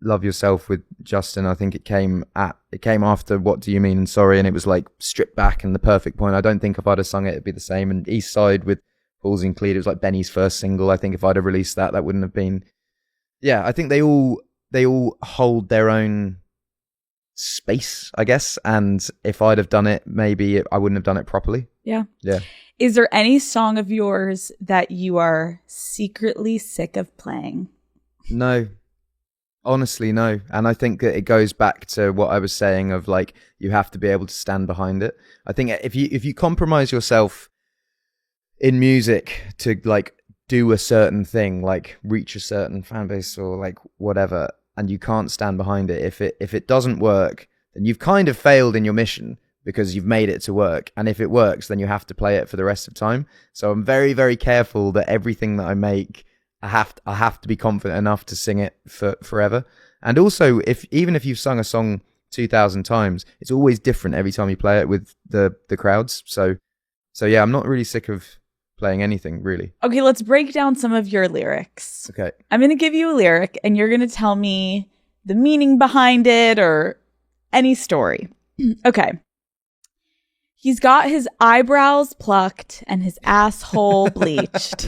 Love Yourself with Justin. I think it came after What Do You Mean and Sorry, and it was like stripped back and the perfect point. I don't think if I'd have sung it it'd be the same. And East Side with Halsey and Cleat, it was like Benny's first single. I think if I'd have released that wouldn't have been. Yeah, I think they all hold their own space, I guess, and if I'd have done it, maybe I wouldn't have done it properly. Yeah. Yeah. Is there any song of yours that you are secretly sick of playing? No, honestly, no. And I think that it goes back to what I was saying of like, you have to be able to stand behind it. I think if you compromise yourself in music to like do a certain thing, like reach a certain fan base or like whatever, and you can't stand behind it, if it doesn't work, then you've kind of failed in your mission because you've made it to work. And if it works, then you have to play it for the rest of time. So I'm very, very careful that everything that I make, I have to be confident enough to sing it for forever. And also, even if you've sung a song 2,000 times, it's always different every time you play it with the crowds. So yeah, I'm not really sick of playing anything, really. Okay, let's break down some of your lyrics. Okay. I'm going to give you a lyric and you're going to tell me the meaning behind it or any story. Okay. He's got his eyebrows plucked and his asshole bleached.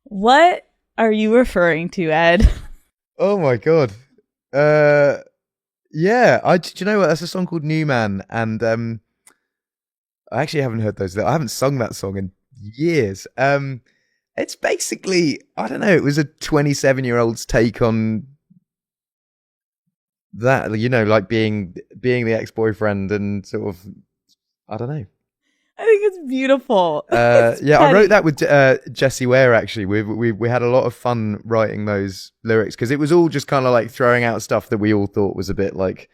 What are you referring to, Ed? Oh my God. Yeah. Do you know what? That's a song called New Man, and I actually haven't heard those. I haven't sung that song in years. It's basically, I don't know, it was a 27-year-old's take on that, you know, like being the ex-boyfriend and sort of, I don't know. I think it's beautiful. Yeah, I wrote that with Jessie Ware, actually. We had a lot of fun writing those lyrics because it was all just kind of like throwing out stuff that we all thought was a bit like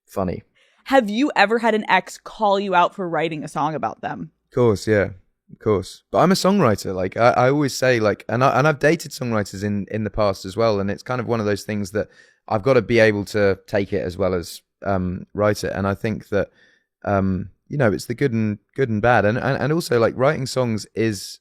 funny. Have you ever had an ex call you out for writing a song about them? Of course, yeah, of course. But I'm a songwriter. Like I always say, like, and I've dated songwriters in the past as well. And it's kind of one of those things that I've got to be able to take it as well as write it. And I think that you know, it's the good and bad. And also like writing songs is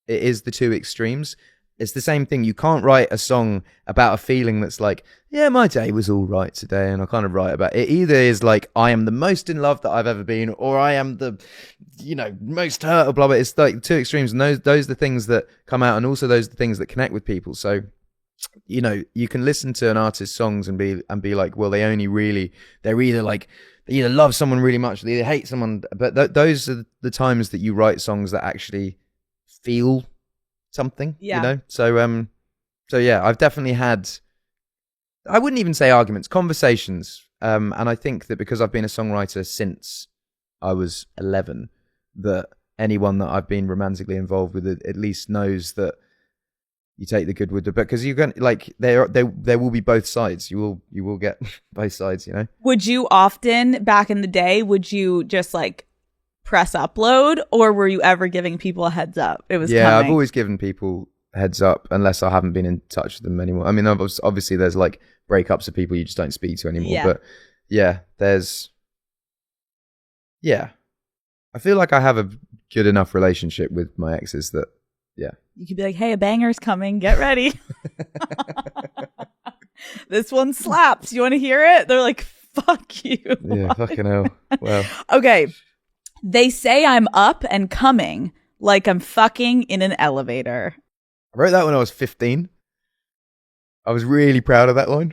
the two extremes. It's the same thing. You can't write a song about a feeling that's like, yeah, my day was all right today, and I kind of write about it. Either is like, I am the most in love that I've ever been, or I am the, you know, most hurt, or blah, blah. It's like two extremes, and those are the things that come out, and also those are the things that connect with people. So, you know, you can listen to an artist's songs and be like, well, they're either love someone really much, or they either hate someone. But those are the times that you write songs that actually feel something, yeah. You know? So yeah, I've definitely had, I wouldn't even say arguments, conversations. And I think that because I've been a songwriter since I was 11, that anyone that I've been romantically involved with at least knows that, you take the good with the, because you're going like there will be both sides. You will get both sides, you know. Would you often back in the day, would you just like press upload, or were you ever giving people a heads up it was coming? I've always given people heads up unless I haven't been in touch with them anymore. I mean, obviously there's like breakups of people you just don't speak to anymore, but I feel like I have a good enough relationship with my exes that you could be like, hey, a banger's coming, get ready. This one slaps, you want to hear it? They're like, fuck you. Yeah, fucking hell. Well, okay, they say I'm up and coming like I'm fucking in an elevator. I wrote that when I was 15. I was really proud of that line.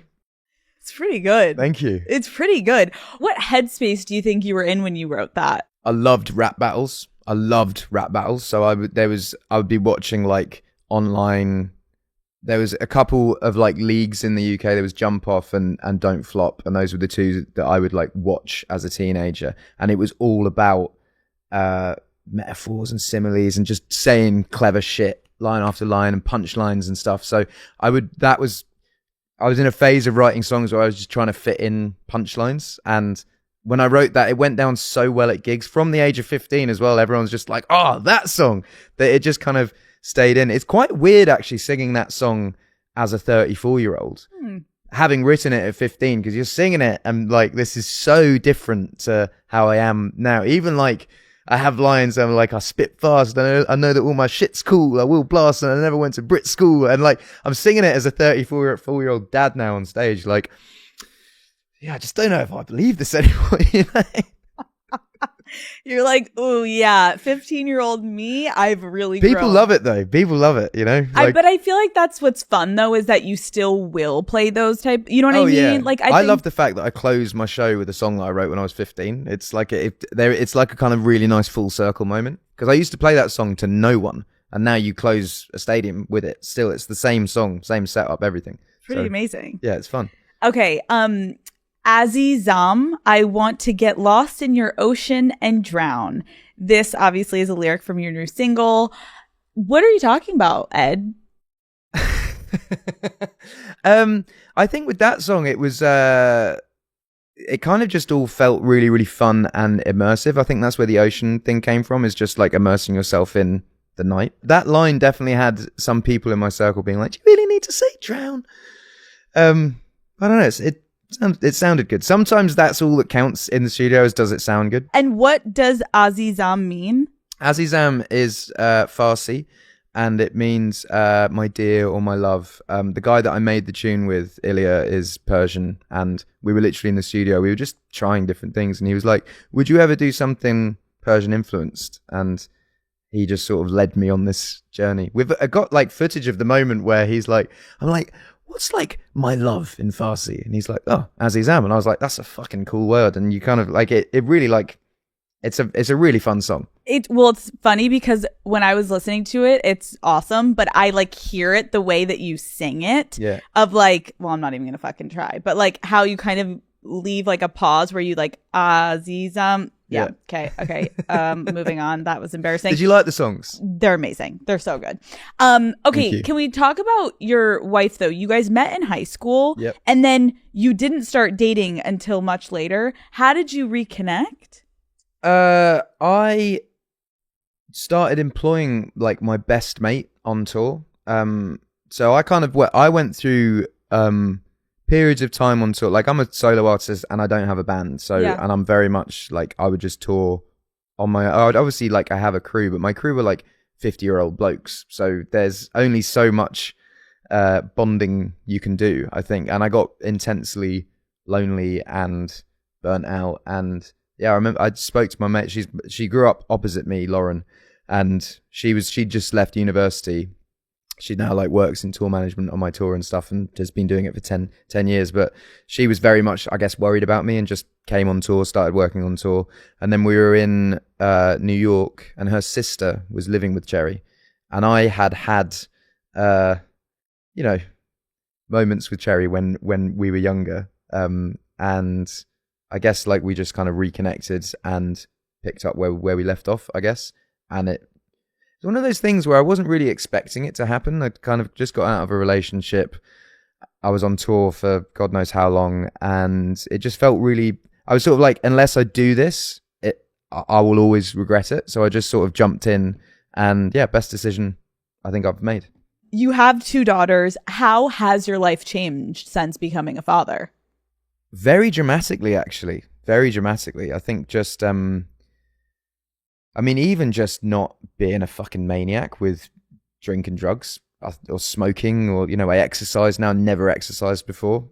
It's pretty good. Thank you. It's pretty good. What headspace do you think you were in when you wrote that? I loved rap battles. So I would be watching like online. There was a couple of like leagues in the UK. There was Jump Off and Don't Flop, and those were the two that I would like watch as a teenager. And it was all about metaphors and similes and just saying clever shit line after line and punchlines and stuff. So I was in a phase of writing songs where I was just trying to fit in punchlines, and when I wrote that, it went down so well at gigs from the age of 15 as well. Everyone's just like, oh, that song, that it just kind of stayed in. It's quite weird actually singing that song as a 34-year-old, having written it at 15, because you're singing it and like, this is so different to how I am now. Even like, I have lines I'm like, I spit fast, I know that all my shit's cool, I will blast, and I never went to Brit school. And like, I'm singing it as a 34-year-old dad now on stage. Like, yeah, I just don't know if I believe this anymore. You know? You're like, oh yeah, 15-year-old me, I've really People grown. love it though. People love it, you know? Like, but I feel like that's what's fun though, is that you still will play those type, you know what I mean? Yeah. Like I love the fact that I closed my show with a song that I wrote when I was 15. It's like it's like a kind of really nice full circle moment, because I used to play that song to no one, and now you close a stadium with it. Still, it's the same song, same setup, everything. Pretty amazing. Yeah, it's fun. Okay, Azizam, I want to get lost in your ocean and drown. This obviously is a lyric from your new single. What are you talking about, Ed? I think with that song, it was it kind of just all felt really, really fun and immersive. I think that's where the ocean thing came from, is just like immersing yourself in the night. That line definitely had some people in my circle being like, do you really need to say drown? I don't know. It sounded good. Sometimes that's all that counts in the studio, is does it sound good? And what does Azizam mean? Azizam is Farsi, and it means my dear or my love. The guy that I made the tune with, Ilya, is Persian, and we were literally in the studio. We were just trying different things, and he was like, would you ever do something Persian influenced? And he just sort of led me on this journey. I got like footage of the moment where he's like, I'm like, what's like my love in Farsi? And he's like, oh, Azizam. And I was like, that's a fucking cool word. And you kind of like it really like, it's a really fun song. It's funny because when I was listening to it, it's awesome, but I like hear it the way that you sing it. Yeah. Of like, well, I'm not even gonna fucking try, but like how you kind of leave like a pause where you like Azizam. Yeah. Okay. Moving on. That was embarrassing. Did you like the songs? They're amazing. They're so good. Okay. Can we talk about your wife though? You guys met in high school. Yep. And then you didn't start dating until much later. How did you reconnect? I started employing like my best mate on tour. So I went through periods of time on tour. Like, I'm a solo artist and I don't have a band, so and I'm very much like, I would just tour on my own. Obviously, like, I have a crew, but my crew were like 50-year-old blokes, so there's only so much bonding you can do, I think. And I got intensely lonely and burnt out. And yeah, I remember I spoke to my mate. She grew up opposite me, Lauren, and she just left university. She now like works in tour management on my tour and stuff, and has been doing it for 10 years. But she was very much, I guess, worried about me, and just came on tour, started working on tour. And then we were in New York, and her sister was living with Cherry. And I had moments with Cherry when we were younger. And I guess like we just kind of reconnected and picked up where we left off, I guess. And It's one of those things where I wasn't really expecting it to happen. I kind of just got out of a relationship. I was on tour for God knows how long, and it just felt really, I was sort of like, unless I do this, I will always regret it. So I just sort of jumped in, and yeah, best decision I think I've made. You have 2 daughters. How has your life changed since becoming a father? Very dramatically, actually. Very dramatically. I think just, even just not being a fucking maniac with drink and drugs or smoking, or, I exercise now, never exercised before.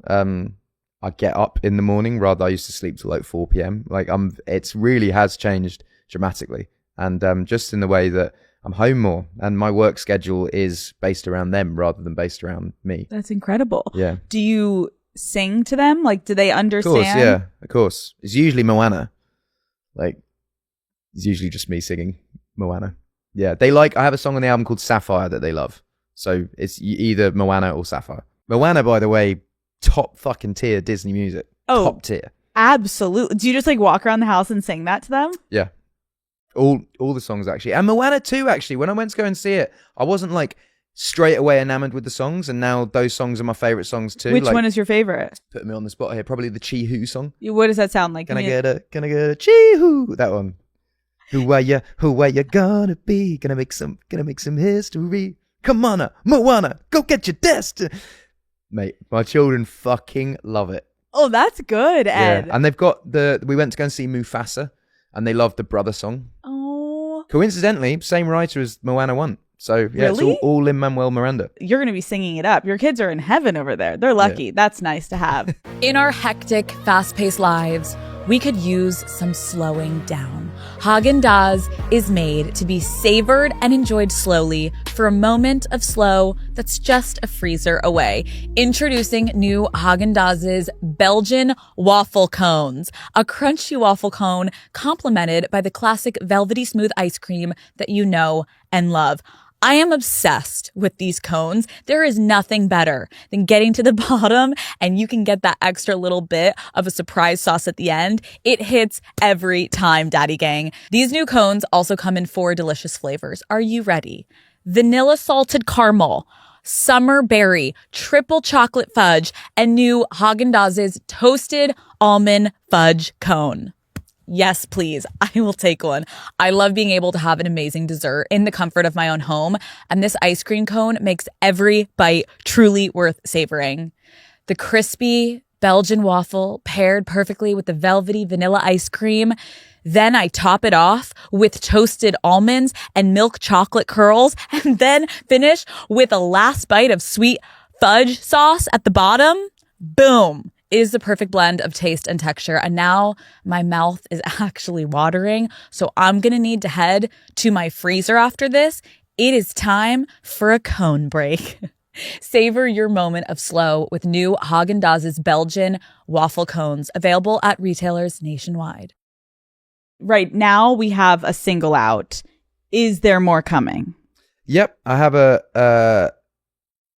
I get up in the morning rather I used to sleep till like 4 p.m. Like it's really has changed dramatically. And just in the way that I'm home more, and my work schedule is based around them rather than based around me. That's incredible. Yeah. Do you sing to them? Like, do they understand? Of course, yeah, of course. It's usually Moana. Like, it's usually just me singing Moana. Yeah, I have a song on the album called Sapphire that they love. So it's either Moana or Sapphire. Moana, by the way, top fucking tier Disney music. Oh, top tier. Absolutely. Do you just like walk around the house and sing that to them? Yeah. All the songs actually. And Moana too, actually. When I went to go and see it, I wasn't like straight away enamored with the songs, and now those songs are my favorite songs too. Which one is your favorite? Put me on the spot here. Probably the Chi Who song. What does that sound like? Can I get a Chi Who? That one. Who are you gonna be? Gonna make some history. Come on, Moana, go get your destiny. Mate, my children fucking love it. Oh, that's good, Ed. Yeah. And they've got we went to go and see Mufasa, and they loved the brother song. Oh. Coincidentally, same writer as Moana 1. So yeah, Really? It's all Lin-Manuel Miranda. You're going to be singing it up. Your kids are in heaven over there. They're lucky. Yeah. That's nice to have. In our hectic, fast-paced lives, we could use some slowing down. Haagen-Dazs is made to be savored and enjoyed slowly for a moment of slow that's just a freezer away. Introducing new Haagen-Dazs's Belgian waffle cones, a crunchy waffle cone complemented by the classic velvety smooth ice cream that you know and love. I am obsessed with these cones. There is nothing better than getting to the bottom and you can get that extra little bit of a surprise sauce at the end. It hits every time, Daddy Gang. These new cones also come in 4 delicious flavors. Are you ready? Vanilla salted caramel, summer berry, triple chocolate fudge, and new Haagen-Dazs's toasted almond fudge cone. Yes, please. I will take one. I love being able to have an amazing dessert in the comfort of my own home, and this ice cream cone makes every bite truly worth savoring. The crispy Belgian waffle paired perfectly with the velvety vanilla ice cream. Then I top it off with toasted almonds and milk chocolate curls, and then finish with a last bite of sweet fudge sauce at the bottom. Boom. It is the perfect blend of taste and texture. And now my mouth is actually watering. So I'm going to need to head to my freezer after this. It is time for a cone break. Savor your moment of slow with new Haagen-Dazs's Belgian waffle cones, available at retailers nationwide. Right now we have a single out. Is there more coming? Yep. I have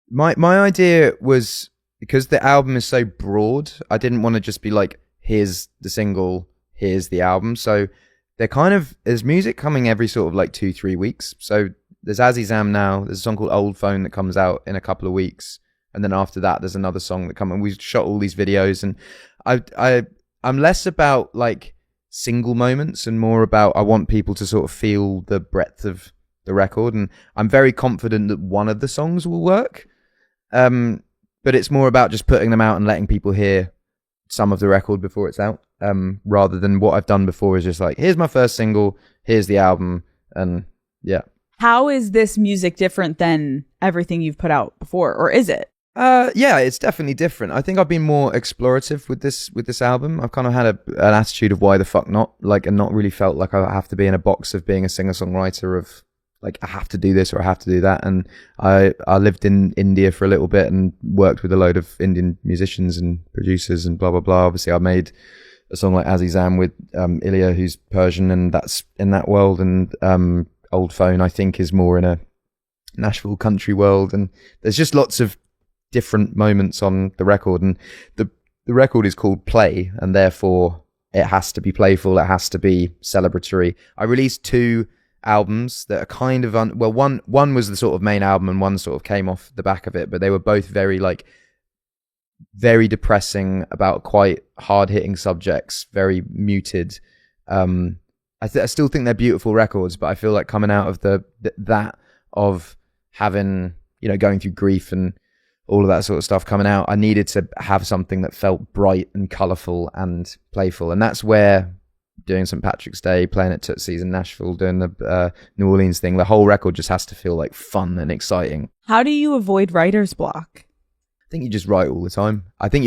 my idea was, because the album is so broad, I didn't want to just be like, here's the single, here's the album. So there's music coming every sort of like 2-3 weeks. So there's Azizam now. There's a song called Old Phone that comes out in a couple of weeks. And then after that, there's another song that comes. And we shot all these videos. And I'm less about like single moments and more about, I want people to sort of feel the breadth of the record. And I'm very confident that one of the songs will work. But it's more about just putting them out and letting people hear some of the record before it's out, rather than what I've done before is just like, here's my first single, here's the album, and yeah. How is this music different than everything you've put out before, or is it? Yeah, it's definitely different. I think I've been more explorative with this album. I've kind of had an attitude of why the fuck not, like, and not really felt like I have to be in a box of being a singer-songwriter of like, I have to do this or I have to do that. And I lived in India for a little bit and worked with a load of Indian musicians and producers and blah, blah, blah. Obviously, I made a song like Azizam with Ilya, who's Persian, and that's in that world. And Old Phone, I think, is more in a Nashville country world. And there's just lots of different moments on the record. And the record is called Play, and therefore it has to be playful. It has to be celebratory. I released 2 albums that are kind of one was the sort of main album and one sort of came off the back of it, but they were both very depressing, about quite hard-hitting subjects, very muted. I still think they're beautiful records, but I feel like coming out of that of having, you know, going through grief and all of that sort of stuff coming out, I needed to have something that felt bright and colourful and playful, and that's where doing St. Patrick's Day, playing at Tootsie's in Nashville, doing the New Orleans thing, the whole record just has to feel like fun and exciting. How do you avoid writer's block? I think you just write all the time. I think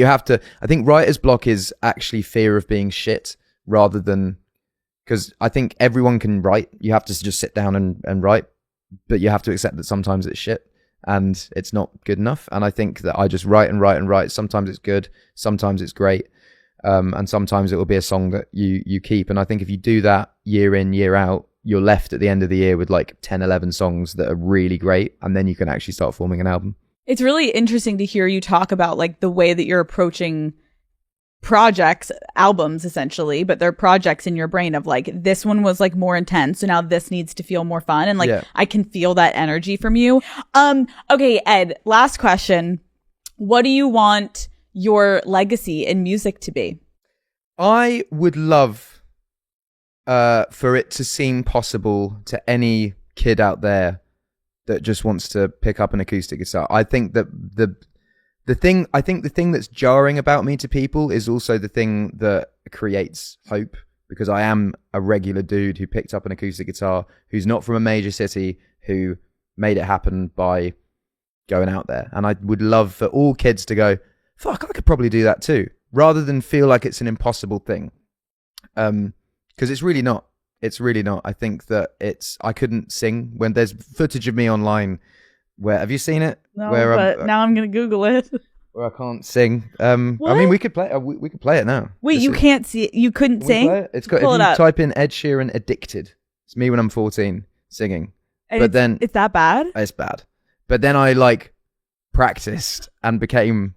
writer's block is actually fear of being shit, rather than, because I think everyone can write. You have to just sit down and write, but you have to accept that sometimes it's shit and it's not good enough. And I think that I just write and write and write. Sometimes it's good, sometimes it's great. And sometimes it will be a song that you keep. And I think if you do that year in, year out, you're left at the end of the year with like 10, 11 songs that are really great. And then you can actually start forming an album. It's really interesting to hear you talk about like the way that you're approaching projects, albums essentially, but they're projects in your brain of like, this one was like more intense, so now this needs to feel more fun. And like, yeah. I can feel that energy from you. Okay, Ed, last question. What do you want your legacy in music to be? I would love for it to seem possible to any kid out there that just wants to pick up an acoustic guitar. I think that the thing that's jarring about me to people is also the thing that creates hope, because I am a regular dude who picked up an acoustic guitar, who's not from a major city, who made it happen by going out there. And I would love for all kids to go, fuck, I could probably do that too, rather than feel like it's an impossible thing. Because it's really not. It's really not. I think that I couldn't sing. When there's footage of me online where, have you seen it? No, but now I'm going to Google it. Where I can't sing. I mean, we could play it now. Wait, you can't see it? You couldn't sing? It's got, if you type in Ed Sheeran Addicted, it's me when I'm 14 singing. And but then it's that bad? It's bad. But then I like practiced and became...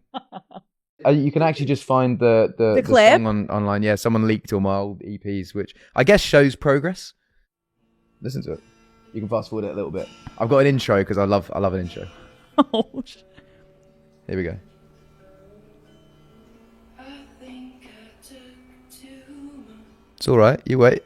you can actually just find the clip song online. Yeah, someone leaked all my old EPs, which I guess shows progress. Listen to it. You can fast forward it a little bit. I've got an intro because I love an intro. Oh shit. Here we go. It's all right. You wait.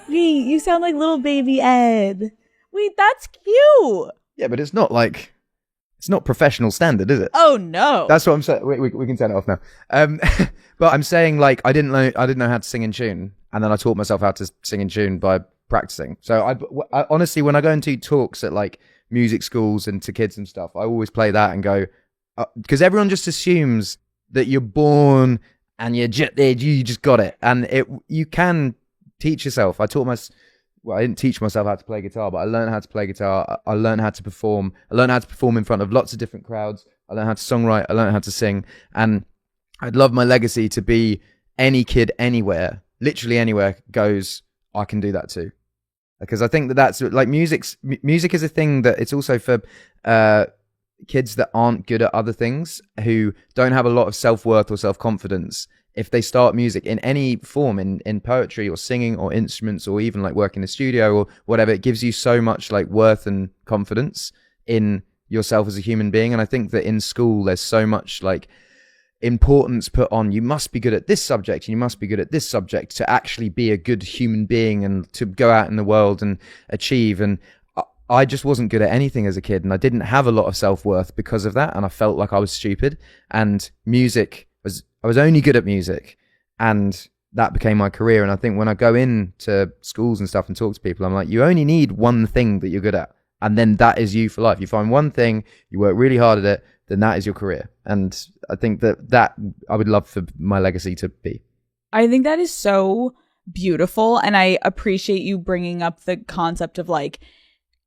Wait, you sound like little baby Ed. Wait, that's cute. Yeah, but it's not professional standard, is it? Oh no. That's what I'm saying. We can turn it off now. But I'm saying, like, I didn't know how to sing in tune, and then I taught myself how to sing in tune by practicing. So I honestly, when I go into talks at like music schools and to kids and stuff, I always play that and go, because everyone just assumes that you're born and you just got it, and you can teach yourself. I didn't teach myself how to play guitar, but I learned how to play guitar. I learned how to perform. I learned how to perform in front of lots of different crowds. I learned how to songwrite. I learned how to sing. And I'd love my legacy to be any kid anywhere, literally anywhere, goes, I can do that too. Because I think that's like music is a thing that it's also for kids that aren't good at other things, who don't have a lot of self-worth or self-confidence. If they start music in any form, in poetry or singing or instruments or even like work in the studio or whatever, it gives you so much like worth and confidence in yourself as a human being. And I think that in school, there's so much like importance put on, you must be good at this subject and you must be good at this subject to actually be a good human being and to go out in the world and achieve. And I just wasn't good at anything as a kid, and I didn't have a lot of self-worth because of that. And I felt like I was stupid, and I was only good at music, and that became my career. And I think when I go into schools and stuff and talk to people, I'm like, you only need one thing that you're good at, and then that is you for life. You find one thing, you work really hard at it, then that is your career. And I think that I would love for my legacy to be. I think that is so beautiful, and I appreciate you bringing up the concept of like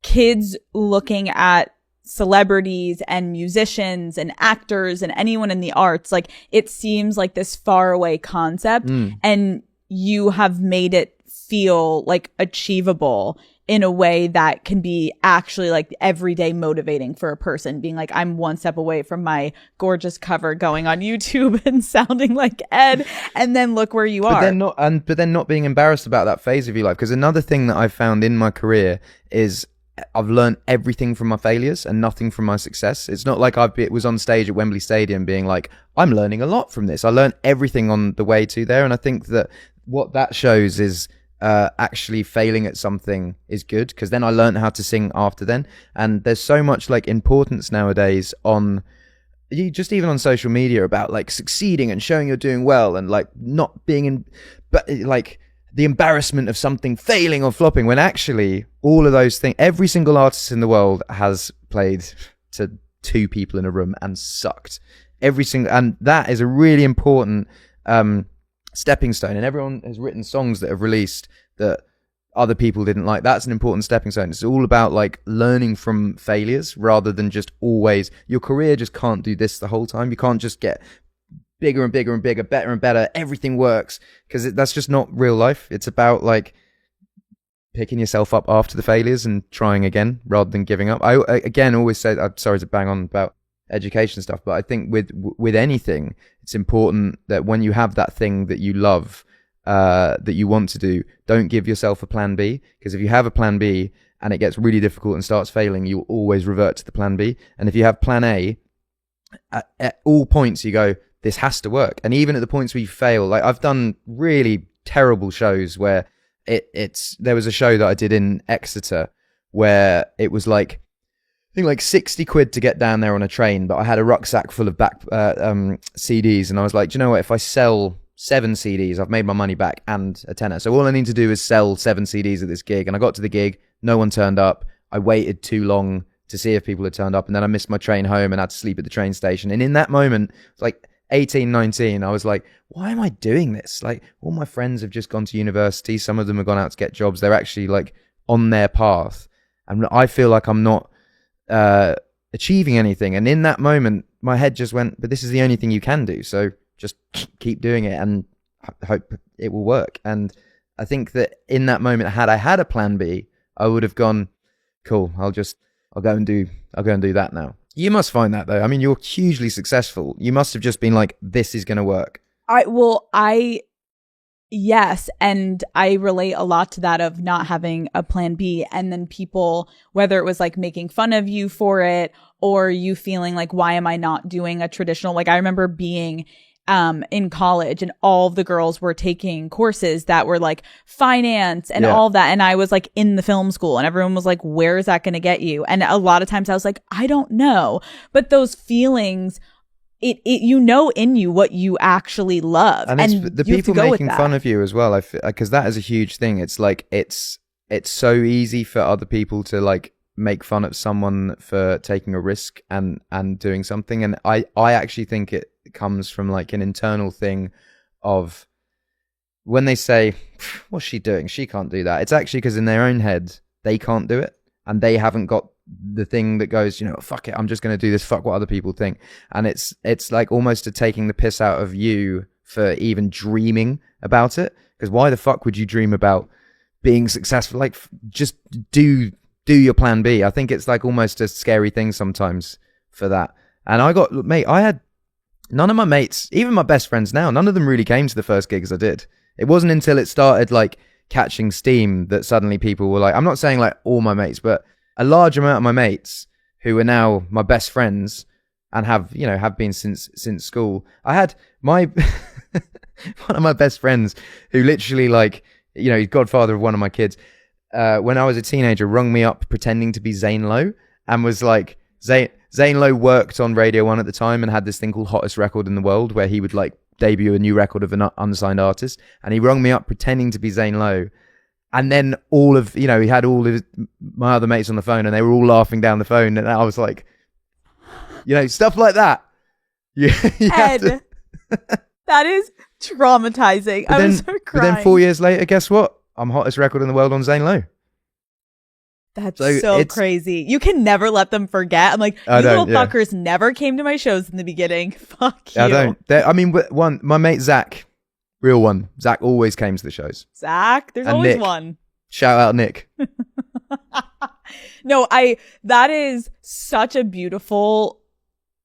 kids looking at celebrities and musicians and actors and anyone in the arts. Like, it seems like this far away concept, and you have made it feel like achievable in a way that can be actually like everyday motivating for a person, being like, I'm one step away from my gorgeous cover going on YouTube and sounding like Ed, and then look where you are. But then not being embarrassed about that phase of your life. Because another thing that I've found in my career is I've learned everything from my failures and nothing from my success. It's not like was on stage at Wembley Stadium being like, I'm learning a lot from this. I learned everything on the way to there. And I think that what that shows is actually failing at something is good, because then I learned how to sing after then. And there's so much like importance nowadays on you, just even on social media, about like succeeding and showing you're doing well, and like not being in, but like the embarrassment of something failing or flopping, when actually all of those things, every single artist in the world has played to 2 people in a room and sucked. And that is a really important stepping stone. And everyone has written songs that have released that other people didn't like. That's an important stepping stone. It's all about like learning from failures rather than just always, your career just can't do this the whole time. You can't just get bigger and bigger and bigger, better and better, everything works, because that's just not real life. It's about like picking yourself up after the failures and trying again rather than giving up. I again always say, I'm sorry to bang on about education stuff, but I think with anything, it's important that when you have that thing that you love, that you want to do, don't give yourself a plan B, because if you have a plan B and it gets really difficult and starts failing, you'll always revert to the plan B. And if you have plan A, at all points you go, this has to work. And even at the points where you fail, like I've done really terrible shows where there was a show that I did in Exeter where it was like, I think like 60 quid to get down there on a train, but I had a rucksack full of back CDs, and I was like, do you know what, if I sell 7 CDs, I've made my money back and a tenner. So all I need to do is sell 7 CDs at this gig. And I got to the gig, no one turned up. I waited too long to see if people had turned up, and then I missed my train home and had to sleep at the train station. And in that moment, it's like 18, 19, I was like, why am I doing this? Like, all my friends have just gone to university. Some of them have gone out to get jobs. They're actually like on their path. And I feel like I'm not achieving anything. And in that moment, my head just went, but this is the only thing you can do. So just keep doing it and hope it will work. And I think that in that moment, had I had a plan B, I would have gone, cool, I'll go and do that now. You must find that though. I mean, you're hugely successful. You must have just been like, this is going to work. Yes. And I relate a lot to that of not having a plan B. And then people, whether it was like making fun of you for it, or you feeling like, why am I not doing a traditional, like I remember being in college and all of the girls were taking courses that were like finance and all of that. And I was like in the film school and everyone was like, where is that going to get you? And a lot of times I was like, I don't know. But those feelings, it you know in you what you actually love. And it's the people making fun of you as well. I feel, because that is a huge thing. It's like, it's so easy for other people to like make fun of someone for taking a risk and doing something. And I actually think it comes from like an internal thing of when they say, what's she doing? She can't do that. It's actually because in their own head, they can't do it. And they haven't got the thing that goes, you know, fuck it, I'm just going to do this. Fuck what other people think. And it's like almost taking the piss out of you for even dreaming about it. Because why the fuck would you dream about being successful? Like, just do your plan B. I think it's like almost a scary thing sometimes for that. And I had none of my mates, even my best friends now, none of them really came to the first gigs I did. It wasn't until it started like catching steam that suddenly people were like, I'm not saying like all my mates, but a large amount of my mates who are now my best friends and have been since school. I had my one of my best friends who literally like, you know, he's godfather of one of my kids. When I was a teenager, rung me up pretending to be Zane Lowe and was like, Zane Lowe worked on Radio 1 at the time and had this thing called Hottest Record in the World, where he would like debut a new record of an unsigned artist. And he rung me up pretending to be Zane Lowe. And then he had all of my other mates on the phone and they were all laughing down the phone. And I was like, stuff like that. Ed, that is traumatizing. I was crying. But then 4 years later, guess what? I'm Hottest Record in the World on Zane Lowe. That's so crazy. You can never let them forget. I'm like, you little fuckers never came to my shows in the beginning. Fuck you. I don't. My mate Zach, Real one. Zach always came to the shows. Zach, there's And always Nick. one. Shout out Nick. No, that is such a beautiful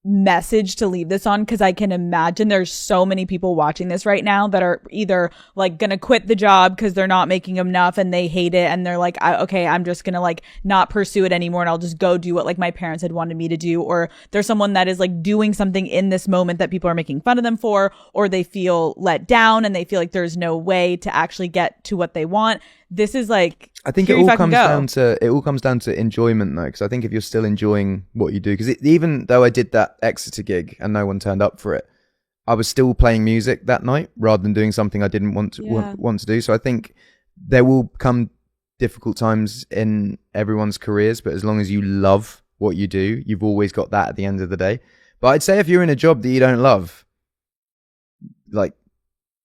message to leave this on, because I can imagine there's so many people watching this right now that are either like gonna quit the job because they're not making enough and they hate it, and they're like, okay, I'm just gonna like not pursue it anymore and I'll just go do what like my parents had wanted me to do. Or there's someone that is like doing something in this moment that people are making fun of them for, or they feel let down and they feel like there's no way to actually get to what they want. This is like, I think it all comes down to enjoyment though, because I think if you're still enjoying what you do, because even though I did that Exeter gig and no one turned up for it, I was still playing music that night rather than doing something I didn't want to do. So I think there will come difficult times in everyone's careers, but as long as you love what you do, you've always got that at the end of the day. But I'd say if you're in a job that you don't love, like,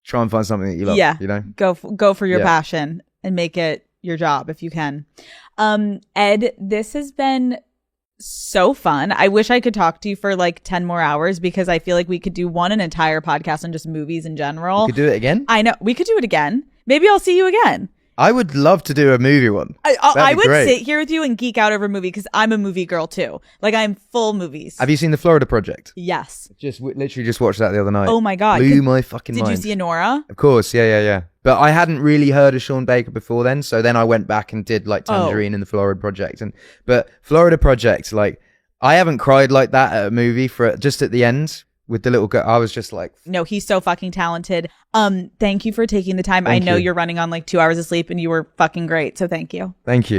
try and find something that you love. Yeah, you know, go for your passion and make it your job if you can. Ed, this has been so fun. I wish I could talk to you for like 10 more hours, because I feel like we could do an entire podcast on just movies in general. We could do it again. I know, we could do it again. Maybe I'll see you again. I would love to do a movie one. I would great. sit here with you and geek out over a movie, because I'm a movie girl too. Like, I'm full movies. Have you seen The Florida Project? Yes. Literally just watched that the other night. Oh my God. Blew my fucking mind. Did you see Anora? Of course, yeah. But I hadn't really heard of Sean Baker before then, so then I went back and did like Tangerine and The Florida Project. But Florida Project, like, I haven't cried like that at a movie just at the end with the little girl. I was just like, no, he's so fucking talented. Thank you for taking the time. I know you're running on like 2 hours of sleep, and you were fucking great. So thank you. Thank you.